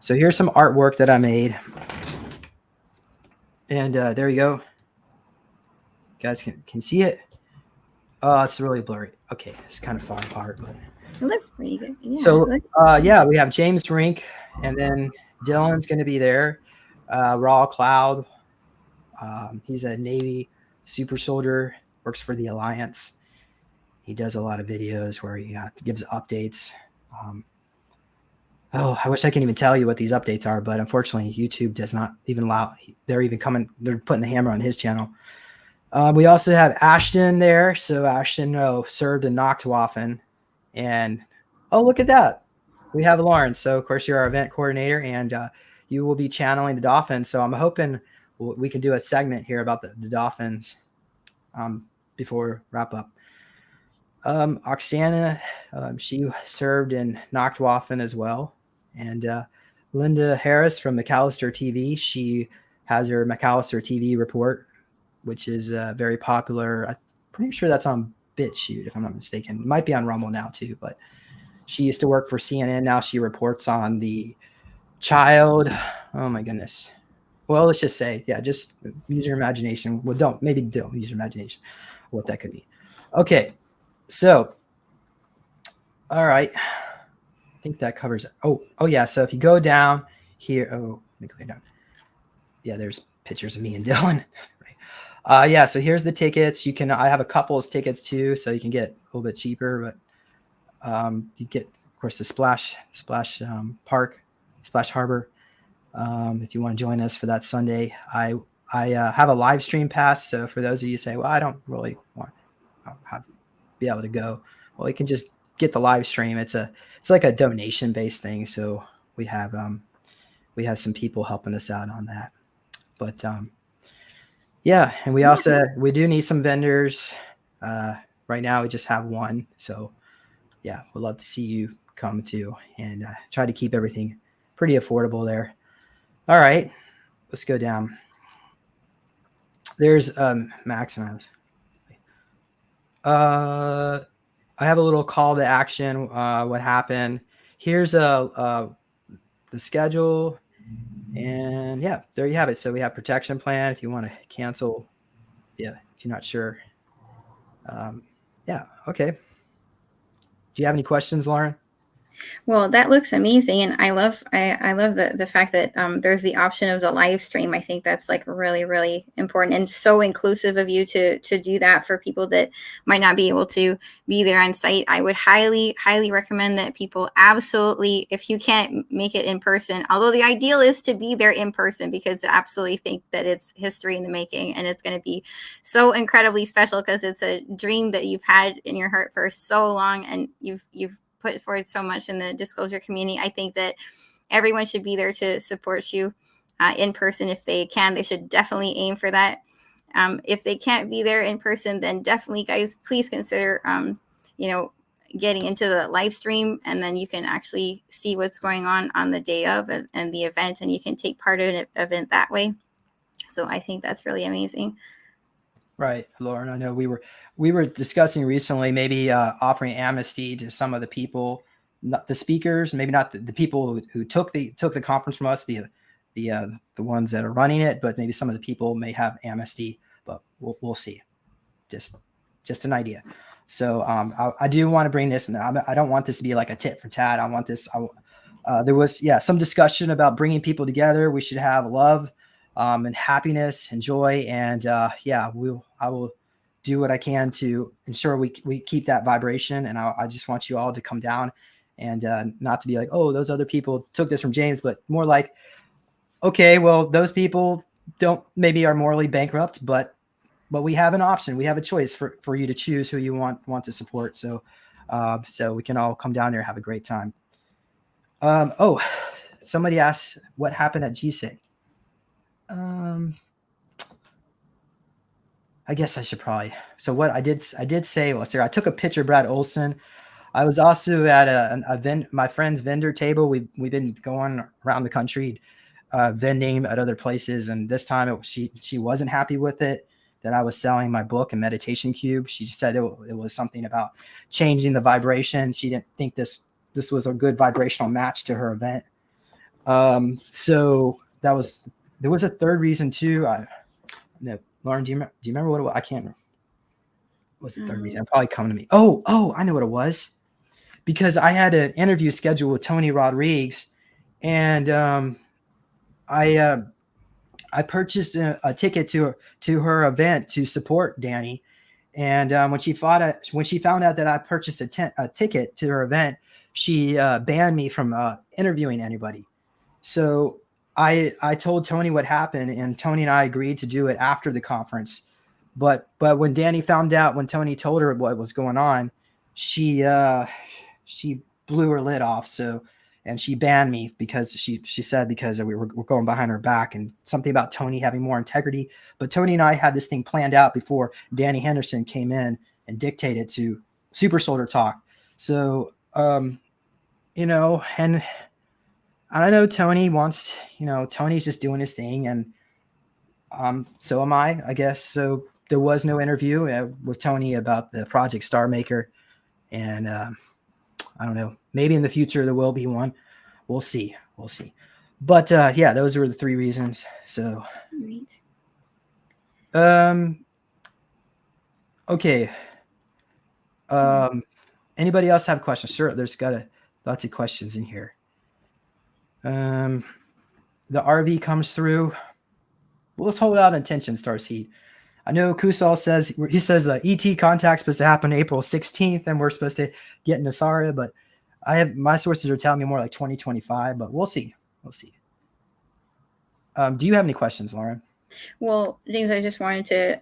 So here's some artwork that I made. And there you go. You guys can see it. Oh, it's really blurry. Okay, it's kind of far apart, but It looks pretty good. Yeah. So yeah, we have James Rink, and then Dylan's going to be there. Raw Cloud. He's a Navy super soldier, works for the Alliance. He does a lot of videos where he gives updates. I wish I could even tell you what these updates are, but unfortunately, YouTube does not even allow. They're putting the hammer on his channel. We also have Ashton there. So Ashton served in Nachtwaffen. And look at that. We have Lauren. So, of course, you're our event coordinator, and you will be channeling the Dolphins. So I'm hoping we can do a segment here about the Dolphins before we wrap up. Oksana, she served in Nachtwaffen as well. And Linda Harris from McAllister TV, she has her McAllister TV report, which is very popular. I'm pretty sure that's on BitChute, if I'm not mistaken. It might be on Rumble now too, but she used to work for CNN. Now she reports on the child. Oh my goodness. Well, let's just say, yeah, just use your imagination. Well, don't use your imagination what that could be. Okay. So, all right. I think that covers it. Oh yeah. So if you go down here, let me clear down. Yeah, there's pictures of me and Dylan. Yeah, so here's the tickets. I have a couple's tickets too, so you can get a little bit cheaper, but you get, of course, the Splash Park, Splash Harbor. If you want to join us for that Sunday, I have a live stream pass. So for those of you who say, well, I don't really want to be able to go, well, you can just get the live stream. It's like a donation based thing. So we have some people helping us out on that, but yeah, and we do need some vendors. Right now we just have one, so yeah, we'd love to see you come too, and try to keep everything pretty affordable there. All right, let's go down. There's Max and I have a little call to action. What happened? Here's the schedule. And yeah, there you have it. So we have protection plan if you want to cancel. Yeah, if you're not sure. Yeah, okay. Do you have any questions, Lauren? Well, that looks amazing, and I love the fact that there's the option of the live stream. I think that's like really really important and so inclusive of you to do that for people that might not be able to be there on site. I would highly recommend that people absolutely, if you can't make it in person, although the ideal is to be there in person, because I absolutely think that it's history in the making, and it's going to be so incredibly special because it's a dream that you've had in your heart for so long, and you've put forward so much in the disclosure community. I think that everyone should be there to support you in person if they can. They should definitely aim for that. If they can't be there in person, then definitely, guys, please consider, you know, getting into the live stream, and then you can actually see what's going on the day of and the event, and you can take part in an event that way. So I think that's really amazing. Right, Lauren. I know we were discussing recently maybe offering amnesty to some of the people, not the speakers, maybe not the people who took the conference from us, the ones that are running it, but maybe some of the people may have amnesty, but we'll see. Just an idea. So I do want to bring this, and I don't want this to be like a tit for tat. I want this. There was some discussion about bringing people together. We should have love and happiness and joy, and I will do what I can to ensure we keep that vibration. And I just want you all to come down and not to be like, oh, those other people took this from James, but more like, okay, well, those people maybe are morally bankrupt, but we have an option. We have a choice for you to choose who you want to support. So we can all come down there and have a great time. Somebody asked what happened at GSIG. I guess I should probably. So what I did say, well, sir, I took a picture of Brad Olson. I was also at my friend's vendor table. We've been going around the country, vending at other places, and this time she wasn't happy with it that I was selling my book and meditation cube. She just said it was something about changing the vibration. She didn't think this was a good vibrational match to her event. So there was a third reason too. No, Lauren, do you remember what it was? I can't remember. What's the third reason? Probably coming to me. Oh, I know what it was. Because I had an interview scheduled with Tony Rodriguez, and I purchased a ticket to her event to support Danny. And when she found out that I purchased a ticket to her event, she banned me from interviewing anybody. So I told Tony what happened, and Tony and I agreed to do it after the conference. But when Danny found out, when Tony told her what was going on, she blew her lid off. So, and she banned me because she said because we were going behind her back, and something about Tony having more integrity. But Tony and I had this thing planned out before Danny Henderson came in and dictated to Super Soldier Talk. So, and I know Tony wants, Tony's just doing his thing, and so am I guess. So there was no interview with Tony about the Project Star Maker, and I don't know. Maybe in the future there will be one. We'll see. But those were the three reasons. So, okay. Anybody else have questions? Sure. There's lots of questions in here. The RV comes through. Well, let's hold out intention, Starseed. I know Kusal says ET contact's supposed to happen April 16th, and we're supposed to get into Nasara, but my sources are telling me more like 2025, but we'll see. Do you have any questions, Lauren? Well, James, I just wanted to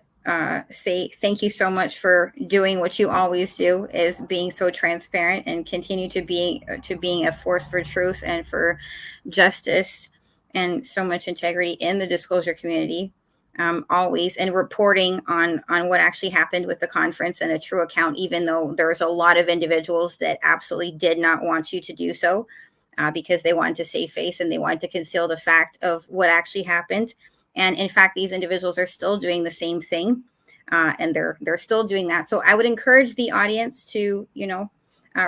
say thank you so much for doing what you always do, is being so transparent and continue to being a force for truth and for justice and so much integrity in the disclosure community, always, and reporting on what actually happened with the conference and a true account, even though there's a lot of individuals that absolutely did not want you to do so because they wanted to save face and they wanted to conceal the fact of what actually happened. And in fact, these individuals are still doing the same thing, and they're still doing that. So I would encourage the audience to,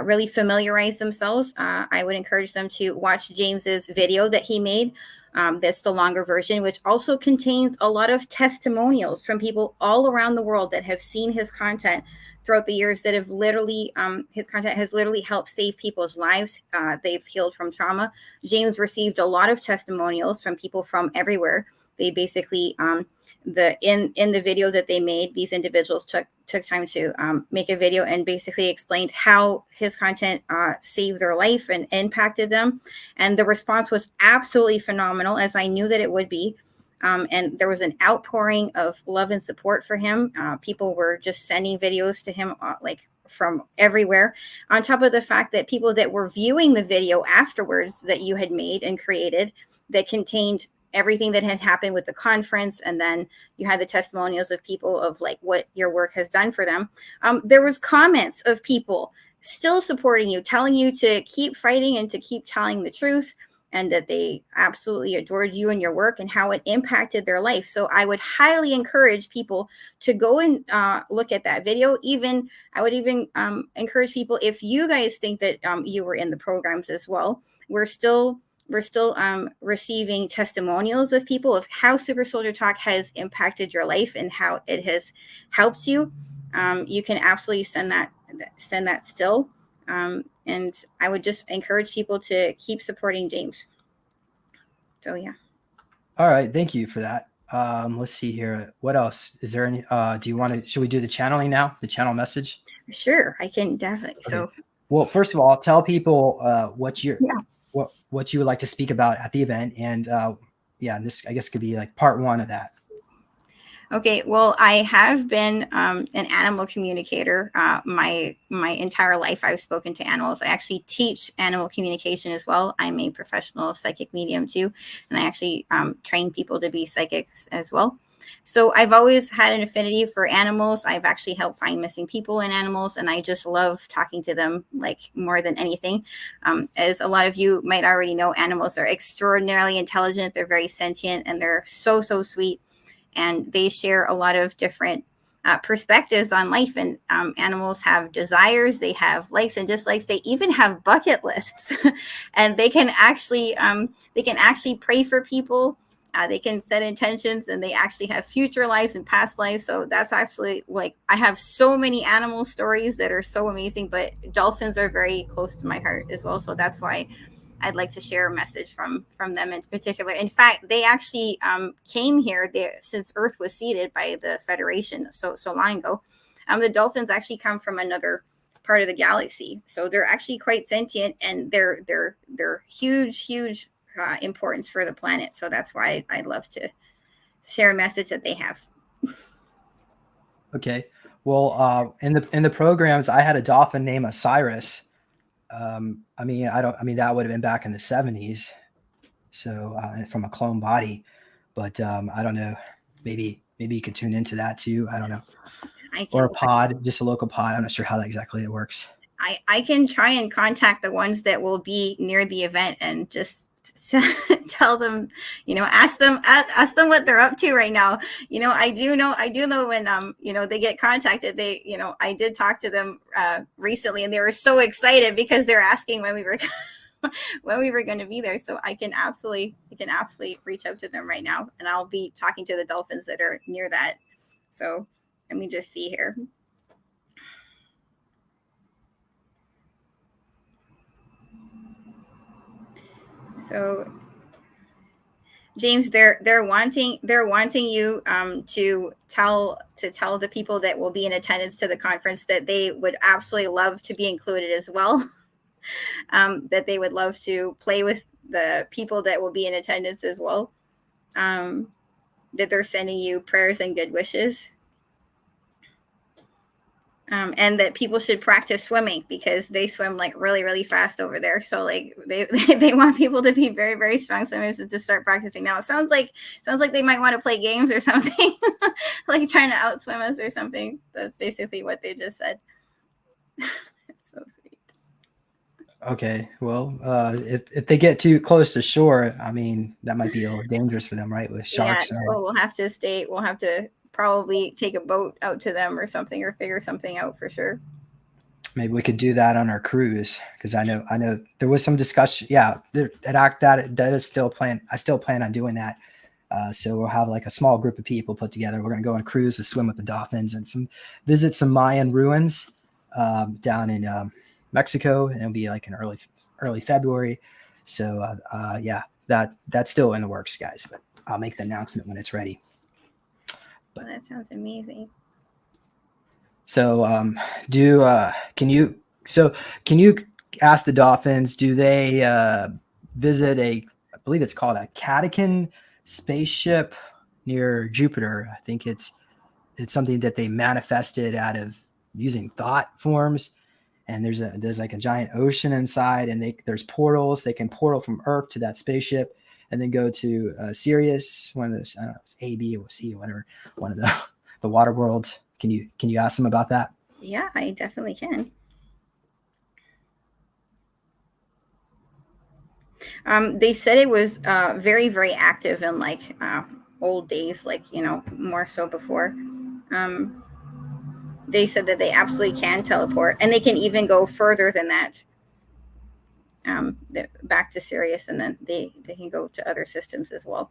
really familiarize themselves. I would encourage them to watch James's video that he made. That's the longer version, which also contains a lot of testimonials from people all around the world that have seen his content throughout the years that have literally, his content has literally helped save people's lives. They've healed from trauma. James received a lot of testimonials from people from everywhere. They basically, in the video that they made, these individuals took time to make a video and basically explained how his content saved their life and impacted them. And the response was absolutely phenomenal, as I knew that it would be. And there was an outpouring of love and support for him. People were just sending videos to him, like from everywhere. On top of the fact that people that were viewing the video afterwards that you had made and created, that contained everything that had happened with the conference, and then you had the testimonials of people of like what your work has done for them. There was comments of people still supporting you, telling you to keep fighting and to keep telling the truth, and that they absolutely adored you and your work and how it impacted their life. So I would highly encourage people to go and look at that video. I would even encourage people, if you guys think that you were in the programs as well, we're still receiving testimonials of people of how Super Soldier Talk has impacted your life and how it has helped you. You can absolutely send that still. And I would just encourage people to keep supporting James. So, yeah. All right. Thank you for that. Let's see here. What else? Is there any, should we do the channeling now? The channel message? Sure, I can definitely. Okay. So, well, first of all, tell people what you would like to speak about at the event. And this, I guess, could be like part one of that. Okay, well, I have been an animal communicator my entire life. I've spoken to animals. I actually teach animal communication as well. I'm a professional psychic medium too, and I actually train people to be psychics as well. So I've always had an affinity for animals. I've actually helped find missing people in animals, and I just love talking to them like more than anything. As a lot of you might already know, animals are extraordinarily intelligent. They're very sentient, and they're so sweet. And they share a lot of different perspectives on life. And animals have desires, they have likes and dislikes, they even have bucket lists. And they can actually pray for people. They can set intentions, and they actually have future lives and past lives. So that's actually, like, I have so many animal stories that are so amazing, but dolphins are very close to my heart as well. So that's why I'd like to share a message from them in particular. In fact, they actually came here since Earth was seeded by the Federation so long ago. The dolphins actually come from another part of the galaxy, so they're actually quite sentient, and they're huge importance for the planet. So that's why I'd love to share a message that they have. Okay. Well, in the programs, I had a dolphin named Osiris. That would have been back in the 70s. So from a clone body, but I don't know, maybe you could tune into that too. I don't know. Or a pod, just a local pod. I'm not sure how that exactly it works. I can try and contact the ones that will be near the event and just tell them, ask them what they're up to right now. I do know when they get contacted, I did talk to them recently, and they were so excited because they're asking when we were going to be there. So I can absolutely reach out to them right now, and I'll be talking to the dolphins that are near that. So let me just see here. So James, they're wanting you to tell the people that will be in attendance to the conference that they would absolutely love to be included as well. That they would love to play with the people that will be in attendance as well. That they're sending you prayers and good wishes. And that people should practice swimming because they swim like really fast over there. So like they want people to be very, very strong swimmers and to start practicing now. It sounds like they might want to play games or something, like trying to outswim us or something. That's basically what they just said. It's so sweet. Okay, well, if they get too close to shore, I mean, that might be a little dangerous for them, right? With sharks. Yeah, we'll have to probably take a boat out to them or something, or figure something out for sure. Maybe we could do that on our cruise, because I know there was some discussion. Yeah, that is still plan. I still plan on doing that. So we'll have like a small group of people put together. We're going to go on a cruise to swim with the dolphins and visit some Mayan ruins down in Mexico, and it'll be like in early February. So yeah, that's still in the works, guys. But I'll make the announcement when it's ready. Well, that sounds amazing. So can you ask the dolphins? Do they visit I believe it's called a catechin spaceship near Jupiter? I think it's something that they manifested out of using thought forms. And there's like a giant ocean inside, and there's portals. They can portal from Earth to that spaceship, and then go to Sirius, one of those, I don't know, it's A, B, or C, or whatever, one of the water worlds. Can you ask them about that? Yeah, I definitely can. They said it was very, very active in like old days, like, more so before. They said that they absolutely can teleport, and they can even go further than that, back to Sirius, and then they can go to other systems as well.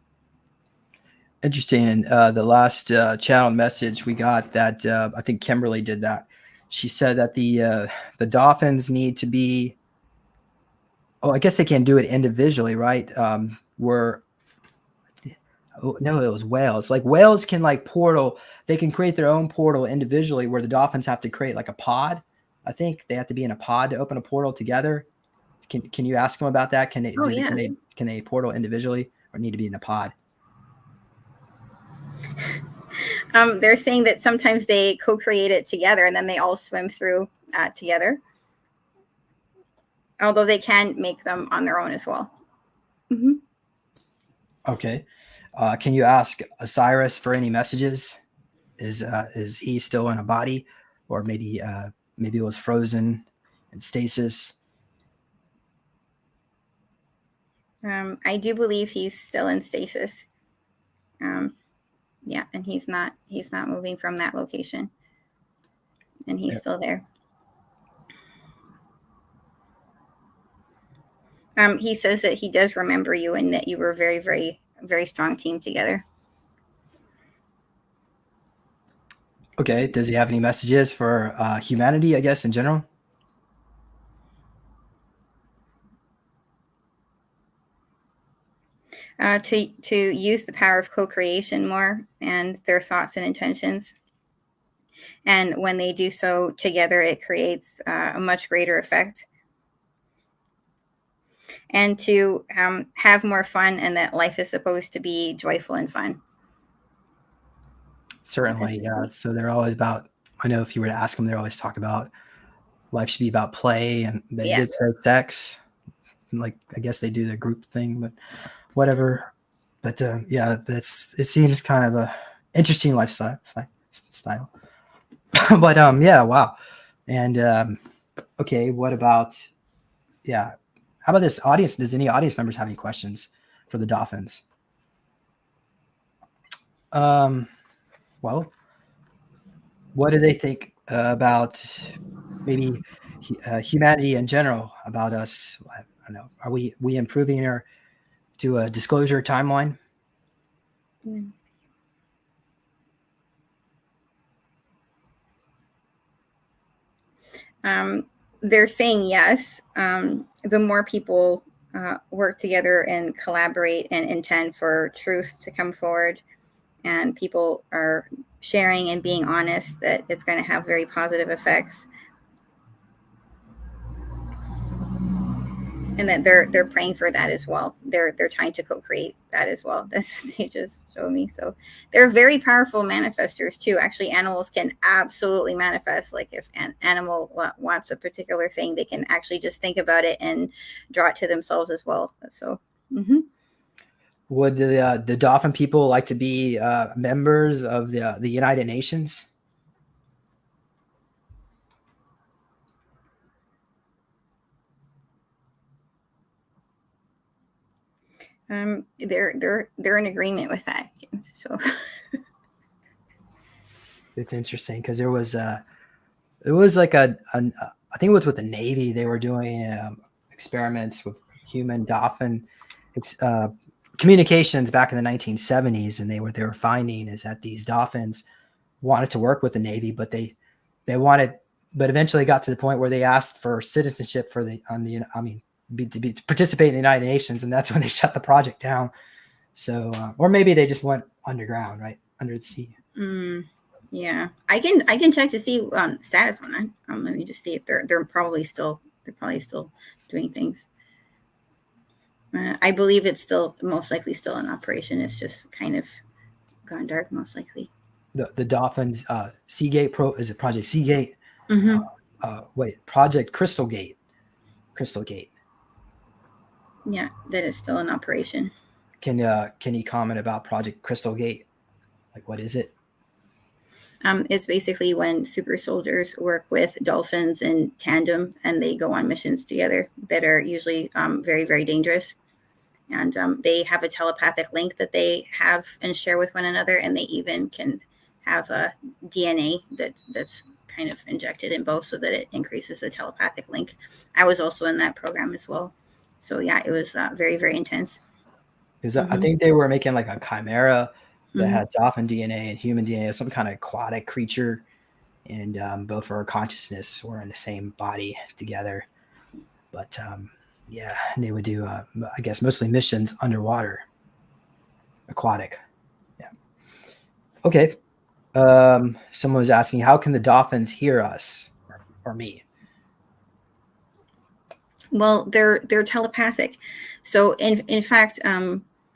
Interesting. And the last channel message we got, that I think Kimberly did that. She said that the dolphins need to be. Oh, I guess they can do it individually, right? No, it was whales. Like whales can like portal. They can create their own portal individually, where the dolphins have to create like a pod. I think they have to be in a pod to open a portal together. Can you ask them about that? Can they can they portal individually, or need to be in a pod? They're saying that sometimes they co-create it together, and then they all swim through together. Although they can make them on their own as well. Mm-hmm. Okay. Can you ask Osiris for any messages? Is he still in a body, or maybe it was frozen in stasis? I do believe he's still in stasis. Yeah, and he's not moving from that location, and he's still there. He says that he does remember you, and that you were a very, very, very strong team together. Okay. Does he have any messages for humanity, I guess, in general? To use the power of co-creation more, and their thoughts and intentions. And when they do so together, it creates a much greater effect. And to have more fun, and that life is supposed to be joyful and fun. Certainly, yeah. So they're always about. I know if you were to ask them, they always talk about life should be about play, and they did say sex. Like I guess they do the group thing, but whatever. But yeah, it seems kind of a interesting lifestyle. But yeah, wow. And okay, what about yeah? How about this audience? Does any audience members have any questions for the dolphins? Well, what do they think about maybe humanity in general, about us? I don't know. Are we improving, or do a disclosure timeline? They're saying yes. The more people work together and collaborate and intend for truth to come forward, and people are sharing and being honest, that it's going to have very positive effects. And that they're praying for that as well. They're trying to co-create that as well. That's what they just showed me. So they're very powerful manifestors too. Actually, animals can absolutely manifest. Like if an animal wants a particular thing, they can actually just think about it and draw it to themselves as well. So. Mm-hmm. Would the dolphin people like to be members of the United Nations? They're in agreement with that. So it's interesting because there was it was like I think it was with the Navy. They were doing experiments with human dolphin communications back in the 1970s, and they were finding is that these dolphins wanted to work with the Navy, but but eventually got to the point where they asked for citizenship for to participate in the United Nations, and that's when they shut the project down. So, or maybe they just went underground, right under the sea. Yeah, I can check to see status on that. Let me just see if they're probably still doing things. I believe it's still most likely still in operation. It's just kind of gone dark, most likely. The Dolphins Seagate is it Project Seagate? Project Crystal Gate. Yeah, that is still in operation. Can you comment about Project Crystal Gate? Like, what is it? It's basically when super soldiers work with dolphins in tandem, and they go on missions together that are usually very, very dangerous. And they have a telepathic link that they have and share with one another, and they even can have a DNA that's kind of injected in both so that it increases the telepathic link. I was also in that program as well. So yeah, it was very, very intense. Because I think they were making like a chimera that had dolphin DNA and human DNA, some kind of aquatic creature, and both our consciousness were in the same body together. But yeah, and they would do, I guess, mostly missions underwater, aquatic. Yeah. Okay. Someone was asking, how can the dolphins hear us or me? Well, they're telepathic. So in fact,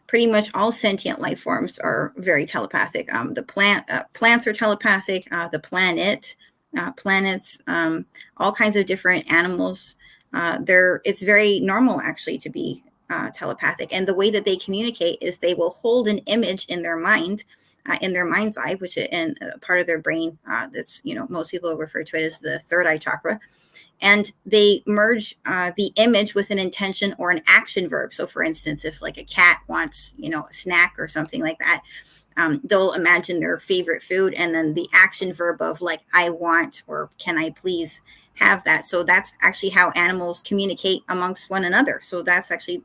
pretty much all sentient life forms are very telepathic. The plants are telepathic. The planets, all kinds of different animals. It's very normal actually to be telepathic. And the way that they communicate is they will hold an image in their mind, in their mind's eye, which is in part of their brain. That's most people refer to it as the third eye chakra. And they merge the image with an intention or an action verb. So for instance, if like a cat wants, a snack or something like that, they'll imagine their favorite food and then the action verb of like, I want, or can I please have that. So that's actually how animals communicate amongst one another. So that's actually,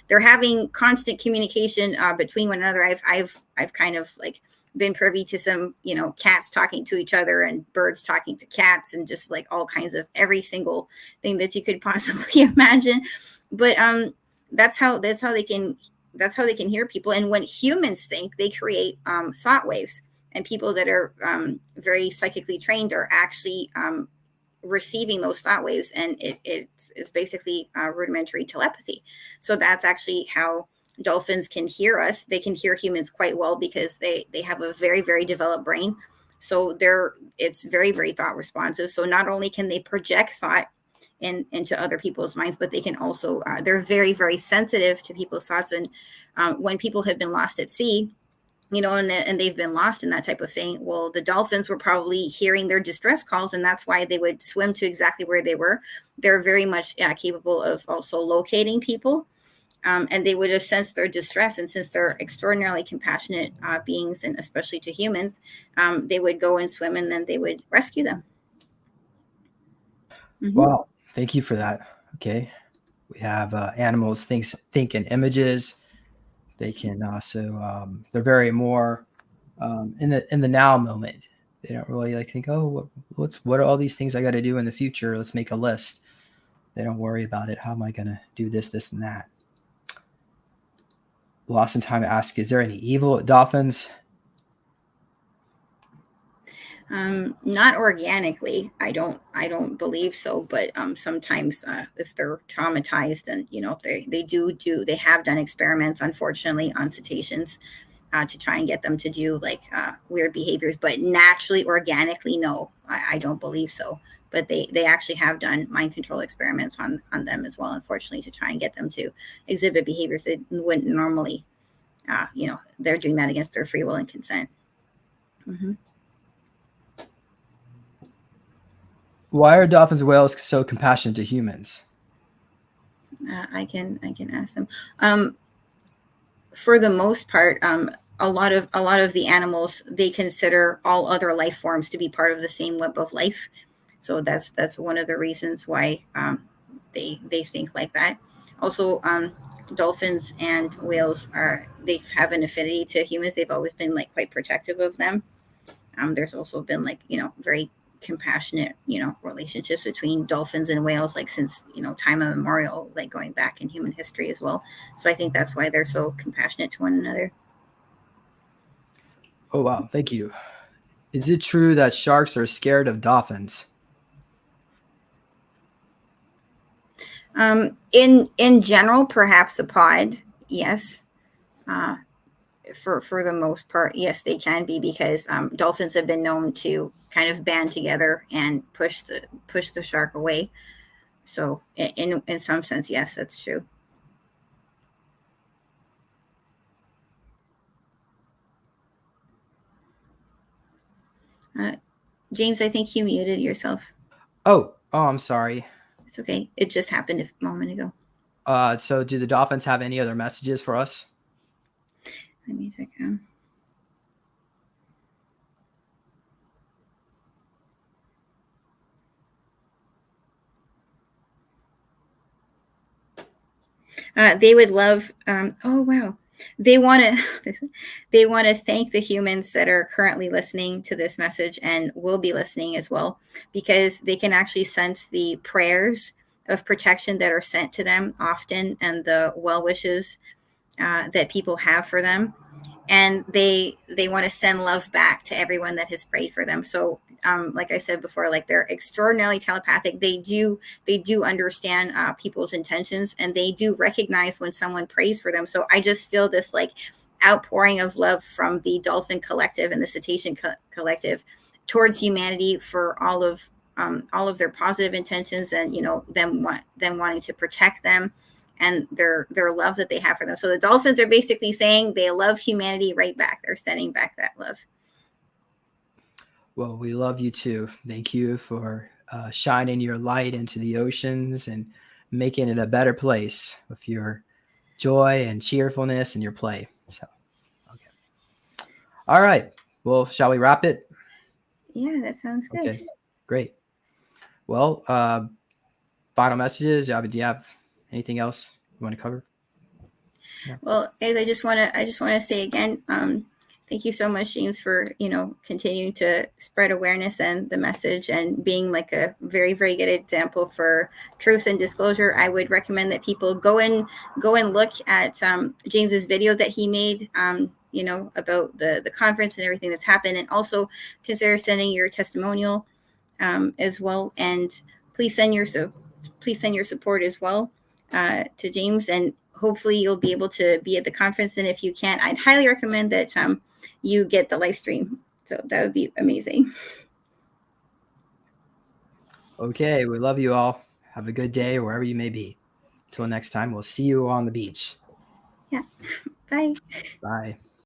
they're having constant communication between one another. I've kind of like been privy to some, cats talking to each other and birds talking to cats and just like all kinds of every single thing that you could possibly imagine. But that's how they can hear people. And when humans think, they create thought waves, and people that are very psychically trained are actually receiving those thought waves, and it's basically rudimentary telepathy. So that's actually how dolphins can hear us. They can hear humans quite well because they have a very, very developed brain. So it's very, very thought responsive. So not only can they project thought into other people's minds, but they can also they're very, very sensitive to people's thoughts. And when people have been lost at sea, and they've been lost in that type of thing, well, the dolphins were probably hearing their distress calls, and that's why they would swim to exactly where they were. They're very much capable of also locating people, and they would have sensed their distress. And since they're extraordinarily compassionate beings, and especially to humans, they would go and swim, and then they would rescue them. Wow, thank you for that. Okay, we have animals think in images. They can also they're very more in the now moment. They don't really like think, oh, what are all these things I got to do in the future? Let's make a list. They don't worry about it. How am I going to do this, and that? Lost in Time asks, is there any evil dolphins? Not organically. I don't believe so. But sometimes if they're traumatized, and they have done experiments, unfortunately, on cetaceans to try and get them to do like weird behaviors. But naturally, organically, no, I don't believe so. But they actually have done mind control experiments on them as well, unfortunately, to try and get them to exhibit behaviors that wouldn't normally. They're doing that against their free will and consent. Why are dolphins and whales so compassionate to humans? I can ask them. For the most part, a lot of the animals, they consider all other life forms to be part of the same web of life. So that's one of the reasons why they think like that. Also, dolphins and whales they have an affinity to humans. They've always been like quite protective of them. There's also been like very compassionate relationships between dolphins and whales like since time immemorial, like going back in human history as well. So I think that's why they're so compassionate to one another. Oh, wow. Thank you. Is it true that sharks are scared of dolphins? In general, perhaps a pod, yes. Uh, for the most part, yes, they can be, because dolphins have been known to kind of band together and push the shark away. So in some sense, yes, that's true. Uh, James, I think you muted yourself. Oh, I'm sorry. It's okay. It just happened a moment ago. So do the dolphins have any other messages for us? Let me check. They would love. Oh wow. They want to. They want to thank the humans that are currently listening to this message and will be listening as well, because they can actually sense the prayers of protection that are sent to them often, and the well wishes that people have for them, and they want to send love back to everyone that has prayed for them. So like I said before, like they're extraordinarily telepathic. They do understand people's intentions, and they do recognize when someone prays for them. So I just feel this like outpouring of love from the dolphin collective and the cetacean collective towards humanity for all of their positive intentions, and them wanting to protect them, and their love that they have for them. So the dolphins are basically saying they love humanity right back. They're sending back that love. Well, we love you too. Thank you for shining your light into the oceans and making it a better place with your joy and cheerfulness and your play. So, okay. All right. Well, shall we wrap it? Yeah, that sounds good. Okay, great. Well, final messages. Do you have anything else you want to cover? Yeah. Well, guys, I just want to say again, thank you so much, James, for continuing to spread awareness and the message, and being like a very, very good example for truth and disclosure. I would recommend that people go and look at James's video that he made. About the conference and everything that's happened, and also consider sending your testimonial as well. And please send your support as well to James, and hopefully you'll be able to be at the conference. And if you can't, I'd highly recommend that you get the live stream. So that would be amazing. Okay, we love you all. Have a good day wherever you may be. Till next time, we'll see you on the beach. Yeah. Bye. Bye.